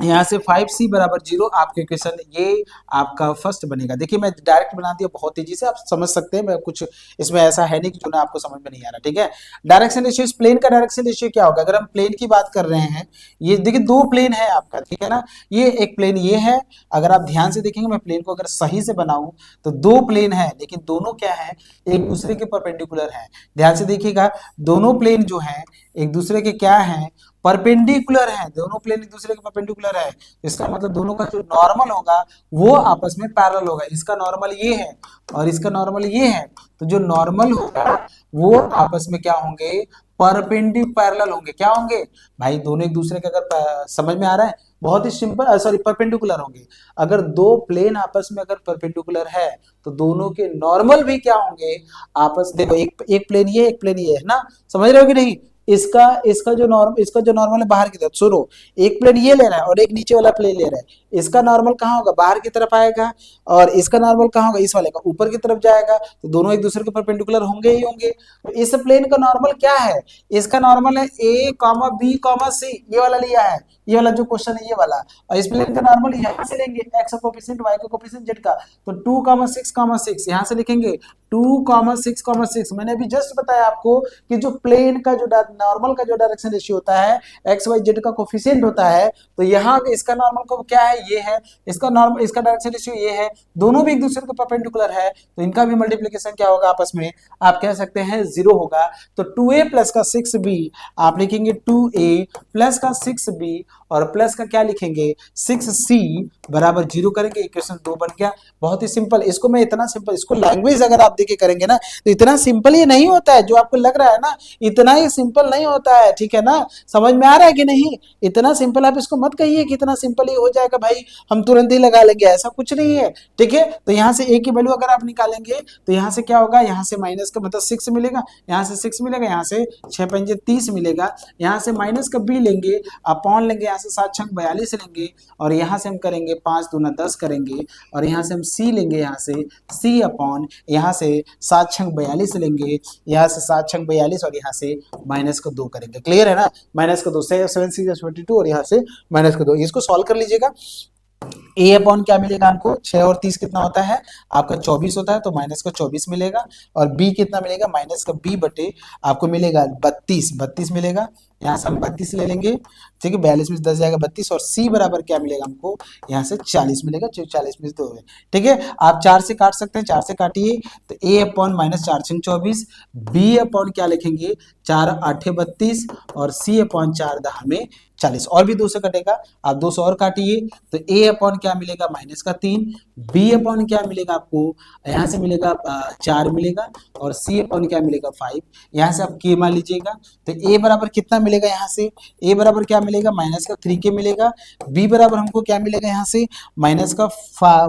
यहाँ से 5c बराबर 0। आपके क्वेश्चन ये आपका फर्स्ट बनेगा। देखिए मैं डायरेक्ट बना दिया बहुत तेजी से, आप समझ सकते हैं, मैं कुछ इसमें ऐसा है नहीं कि जो ना आपको समझ में नहीं आ रहा। ठीक है, डायरेक्शन रेशियो, इस प्लेन का डायरेक्शन रेशियो क्या होगा? अगर हम प्लेन की बात कर रहे हैं, ये देखिए दो प्लेन है आपका, ठीक है ना, ये एक प्लेन ये है। अगर आप ध्यान से देखेंगे, मैं प्लेन को अगर सही से बनाऊं तो दो प्लेन है, लेकिन दोनों क्या है, एक दूसरे के परपेंडिकुलर है। ध्यान से देखिएगा, दोनों प्लेन जो है एक दूसरे के क्या है, परपेंडिकुलर है। दोनों प्लेन एक दूसरे के परपेंडिकुलर है, इसका मतलब दोनों का जो नॉर्मल होगा वो आपस में पैरेलल होगा। इसका नॉर्मल ये है और इसका नॉर्मल ये है, तो जो नॉर्मल होगा वो आपस में क्या होंगे, पैरेलल होंगे। क्या होंगे भाई, दोनों एक दूसरे के, अगर समझ में आ रहा है, बहुत ही सिंपल, सॉरी परपेंडिकुलर होंगे। अगर दो प्लेन आपस में अगर परपेंडिकुलर है तो दोनों के नॉर्मल भी क्या होंगे आपस, देखो एक प्लेन ये, एक प्लेन ये है ना, समझ रहे हो कि नहीं? इसका जो नॉर्मल है बाहर की तरफ, सुनो, एक प्लेन ये ले रहा है और एक नीचे वाला प्लेन ले रहा है, इसका नॉर्मल कहाँ होगा, बाहर की तरफ आएगा, और इसका नॉर्मल कहाँ होगा, इस वाले का ऊपर की तरफ जाएगा, तो दोनों एक दूसरे के परपेंडिकुलर होंगे ही होंगे। तो इस प्लेन का नॉर्मल क्या है, इसका नॉर्मल है a, b, c, ये वाला लिया है, ये वाला जो क्वेश्चन है ये वाला, और इस प्लेन का नॉर्मल यहाँ से लेंगे, x का कोफिशिएंट, y का कोफिशिएंट, z का, तो 2, 6, यहाँ से लिखेंगे 2, 6, मैंने अभी जस्ट बताया आपको कि जो प्लेन का जो नॉर्मल का जो डायरेक्शन रेशियो होता है, एक्स वाई जेड का कोफिशिएंट होता है, तो यहाँ इसका नॉर्मल को क्या है, ये है, इसका नॉर्मल, इसका डायरेक्शन रेशियो ये है, दोनों भी एक दूसरे के परपेंडिकुलर है, तो इनका भी मल्टीप्लिकेशन क्या होगा आपस में, आप कह सकते हैं 0 होगा। तो 2a प्लस का 6b आप लिखेंगे 2a प्लस का 6b और प्लस का क्या लिखेंगे 6c बराबर 0 करेंगे। इक्वेशन 2 बन गया। बहुत ही सिंपल, इसको मैं इतना सिंपल, इसको लैंग्वेज अगर आप देखे करेंगे ना तो इतना सिंपल ये नहीं होता है जो आपको लग रहा है ना, इतना ही सिंपल नहीं होता है। ठीक है ना, समझ में आ रहा है कि नहीं? इतना सिंपल आप इसको मत कहिए कि इतना सिंपल ही हो जाएगा भाई, हम तुरंत ही लगा लेंगे, ऐसा कुछ नहीं है। ठीक है, तो यहाँ से a की वैल्यू अगर आप निकालेंगे तो यहाँ से क्या होगा, यहाँ से माइनस का मतलब 6 मिलेगा, यहाँ से 6 मिलेगा, यहाँ से 6 पंजे 30 मिलेगा, यहाँ से माइनस का b लेंगे, अपॉन लेंगे, यहाँ से 7 छंग 42 लेंगे, और यहाँ से हम करेंगे 5 दूना 10 करेंगे, और यहाँ से हम c लेंगे, यहाँ से c अपॉन, यहाँ से 7 छंग 42 लेंगे, यहाँ से 7 छंग 42 और यहाँ से माइनस को 2 करेंगे। क्लियर है ना, माइनस को 2 से 7 6 22 और यहाँ से माइनस को 2, इसको सॉल्व कर लीजिएगा। a अपॉन क्या मिलेगा हमको, 6 और 30 कितना होता है आपका 24 होता है, तो माइनस का 24 मिलेगा, और b कितना मिलेगा, माइनस का b बटे आपको मिलेगा 32 मिलेगा, यहाँ से हम 32 ले लेंगे। ठीक है, 42 में 10 जाएगा 32, और c बराबर क्या मिलेगा हमको, यहाँ से 40 मिलेगा, 40 में 2 है। ठीक है, आप 4 से काट सकते हैं, 4 से काटिए तो a upon minus 4 छंग 24, b upon क्या लिखेंगे 4 8 32, और c अपॉन 4 10 में 40, और भी 2 से कटेगा, आप 2 से और काटिए तो a अपॉन क्या मिलेगा माइनस का 3, b अपॉन क्या मिलेगा आपको, यहाँ से मिलेगा 4 मिलेगा, और c अपॉन क्या मिलेगा 5, यहाँ से आप k मान लीजिएगा, तो a बराबर कितना मिलेगा, यहाँ से a बराबर क्या मिलेगा माइनस का 3k मिलेगा, b बराबर हमको क्या मिलेगा यहाँ से माइनस का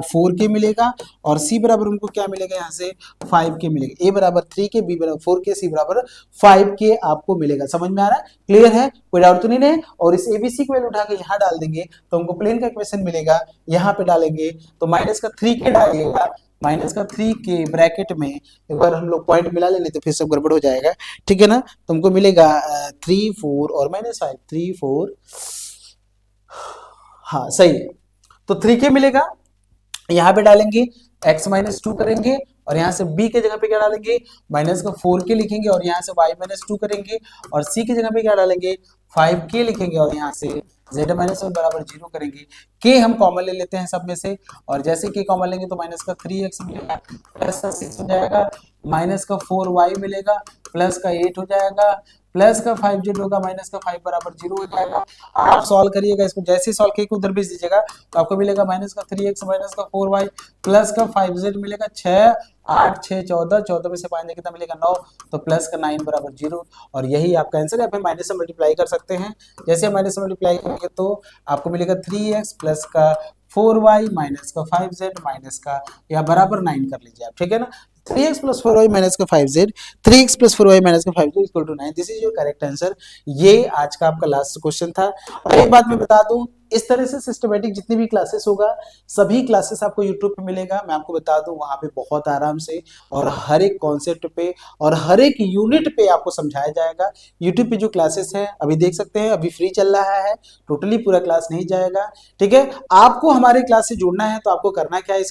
4k मिलेगा, और c बराबर हमको क्या मिलेगा यहाँ से 5k मिलेगा। a बराबर 3k, b बराबर 4k, c बराबर 5k आपको मिलेगा। समझ में आ रहा है, क्लियर है, कोई डाउट तो नहीं है? और इस एबीसी को वैल्यू उठा के यहाँ डाल देंगे तो हमको प्लेन का इक्वेशन मिलेगा, यहाँ पे डालेंगे तो माइनस का 3k डालिएगा, माइनस का 3k ब्रैकेट में एक बार हम लोग पॉइंट मिला लेंगे तो फिर सब गड़बड़ हो जाएगा। ठीक है ना, तुमको मिलेगा 3 4 और माइनस 5 3 4, हाँ सही, तो 3k मिलेगा, यहाँ पे डालेंगे x माइनस 2 करेंगे, और यहाँ से b के जगह पे क्या डालेंगे माइनस का 4k लिखेंगे, और यहाँ से y माइनस 2 करेंगे, और c की जगह पे क्या डालेंगे 5k लिखेंगे, और यहाँ से z माइनस 1 बराबर 0 करेंगे। k हम कॉमन ले लेते हैं सब में से, और जैसे k कॉमन लेंगे तो माइनस का 3x मिलेगा, प्लस का 6 हो जाएगा, माइनस का 4y मिलेगा, प्लस का 8 हो जाएगा, प्लस का 5z होगा, माइनस का 5 बराबर 0 हो जाएगा। आप सॉल्व करिएगा इसको, जैसे सॉल्व किए उधर भेज दीजिएगा तो आपको मिलेगा माइनस का 3x माइनस का 4y प्लस का 5z मिलेगा, 6 8 6 14, 14 में से 5 कितना मिलेगा 9, तो प्लस का 9 बराबर 0, और यही आपका आंसर है। आप माइनस से मल्टीप्लाई कर सकते हैं, जैसे माइनस से मल्टीप्लाई करेंगे तो आपको मिलेगा 3x प्लस का 4y माइनस का 5z माइनस का, या बराबर 9 कर लीजिए आप, ठीक है ना। 3x प्लस 4y माइनस का 5z, 3x plus 4y minus का 5z equal to 9, this is your correct answer. ये आज का आपका लास्ट क्वेश्चन था। और एक बात मैं बता दूं, इस तरह से सिस्टमेटिक जितनी भी क्लासेस होगा, सभी क्लासेस आपको यूट्यूब पे मिलेगा। मैं आपको बता दूं वहां पे बहुत आराम से और हर एक कॉन्सेप्ट पे और हर एक यूनिट पे आपको समझाया जाएगा। यूट्यूब पे जो क्लासेस है अभी देख सकते हैं, अभी फ्री चल रहा है, टोटली पूरा क्लास नहीं जाएगा, ठीक है। आपको हमारे क्लास से जुड़ना है तो आपको करना क्या है,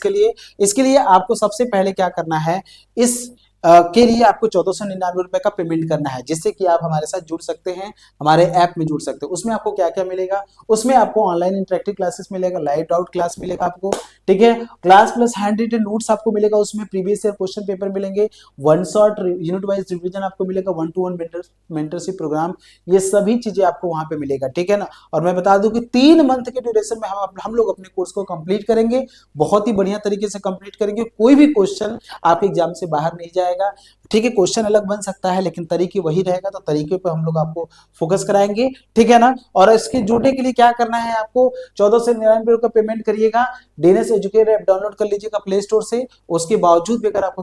इसके लिए आपको सबसे पहले क्या करना है, इस के लिए आपको 1499 रुपए का पेमेंट करना है, जिससे कि आप हमारे साथ जुड़ सकते हैं, हमारे ऐप में जुड़ सकते हैं। उसमें आपको क्या क्या मिलेगा, उसमें आपको ऑनलाइन इंटरेक्टिव क्लासेस मिलेगा, लाइव डाउट क्लास मिलेगा आपको, ठीक है, class plus handwritten notes आपको मिलेगा, उसमें प्रीवियस ईयर क्वेश्चन पेपर मिलेंगे, one shot unit wise revision आपको मिलेगा, 1-to-1 मेंटरशिप प्रोग्राम, ये सभी चीजें आपको वहां पे मिलेगा, ठीक है ना। और मैं बता दूं कि 3 मंथ के ड्यूरेशन में हम लोग अपने कोर्स को कंप्लीट करेंगे, बहुत ही बढ़िया तरीके से कंप्लीट करेंगे, कोई भी क्वेश्चन आपके एग्जाम से बाहर नहीं जाएगा, ठीक है। क्वेश्चन अलग बन सकता है लेकिन तरीके वही रहेगा, तो तरीके पे हम लोग आपको फोकस कराएंगे, ठीक है ना। और इसके जुड़ने के लिए क्या करना है, आपको 1499 का पेमेंट करिएगा, डीएनएस एजुकेटर ऐप डाउनलोड कर लीजिएगा प्ले स्टोर से। उसके बावजूद भी अगर आपको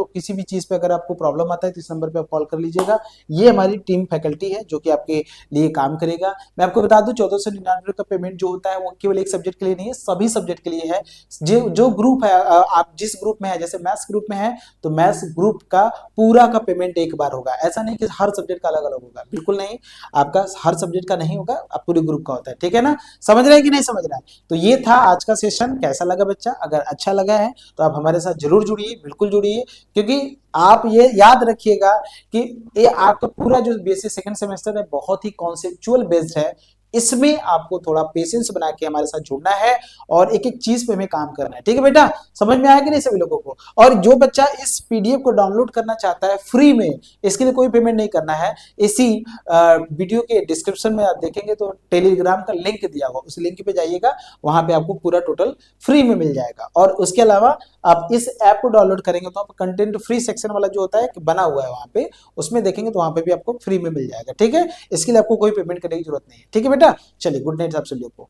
किसी भी चीज पे अगर आपको प्रॉब्लम आता है तो इस नंबर पे आप कॉल कर लीजिएगा। ये हमारी टीम फैकल्टी है जो कि आपके लिए काम करेगा। मैं आपको बता दूं 1499 का पेमेंट जो होता है वो केवल एक सब्जेक्ट के लिए नहीं है, सभी सब्जेक्ट के लिए है। जो ग्रुप है, आप जिस ग्रुप में है, जैसे मैथ्स ग्रुप में है तो मैथ्स ग्रुप का पूरा का पेमेंट एक बार होगा, ऐसा नहीं कि हर सब्जेक्ट का अलग अलग होगा, बिल्कुल नहीं, आपका हर सब्जेक्ट का नहीं होगा, आप पूरे ग्रुप का होता है, ठीक है ना। समझ रहे हैं कि नहीं समझ रहे हैं। तो ये था आज का सेशन, कैसा लगा बच्चा, अगर अच्छा लगा है तो आप हमारे साथ जरूर जुड़िए, बिल्कुल जुड़िए, क्योंकि आप ये याद रखिएगा कि ये आपका पूरा जो बीएससी सेकंड सेमेस्टर है बहुत ही कॉन्सेप्चुअल बेस्ड है, इसमें आपको थोड़ा पेशेंस बना के हमारे साथ जुड़ना है और एक एक चीज पे हमें काम करना है, ठीक है बेटा। समझ में आया कि नहीं सभी लोगों को। और जो बच्चा इस पीडीएफ को डाउनलोड करना चाहता है फ्री में, इसके लिए कोई पेमेंट नहीं करना है, इसी वीडियो के डिस्क्रिप्शन में आप देखेंगे तो टेलीग्राम का लिंक दिया हुआ, उस लिंक पे जाइएगा, वहां पे आपको पूरा टोटल फ्री में मिल जाएगा। और उसके अलावा आप इस ऐप को डाउनलोड करेंगे तो आप कंटेंट फ्री सेक्शन वाला जो होता है बना हुआ है वहां पे, उसमें देखेंगे तो वहां पे भी आपको फ्री में मिल जाएगा, ठीक है। इसके लिए आपको कोई पेमेंट करने की जरूरत नहीं है, ठीक है बेटा। चलिए गुड नाइट आप सभी को।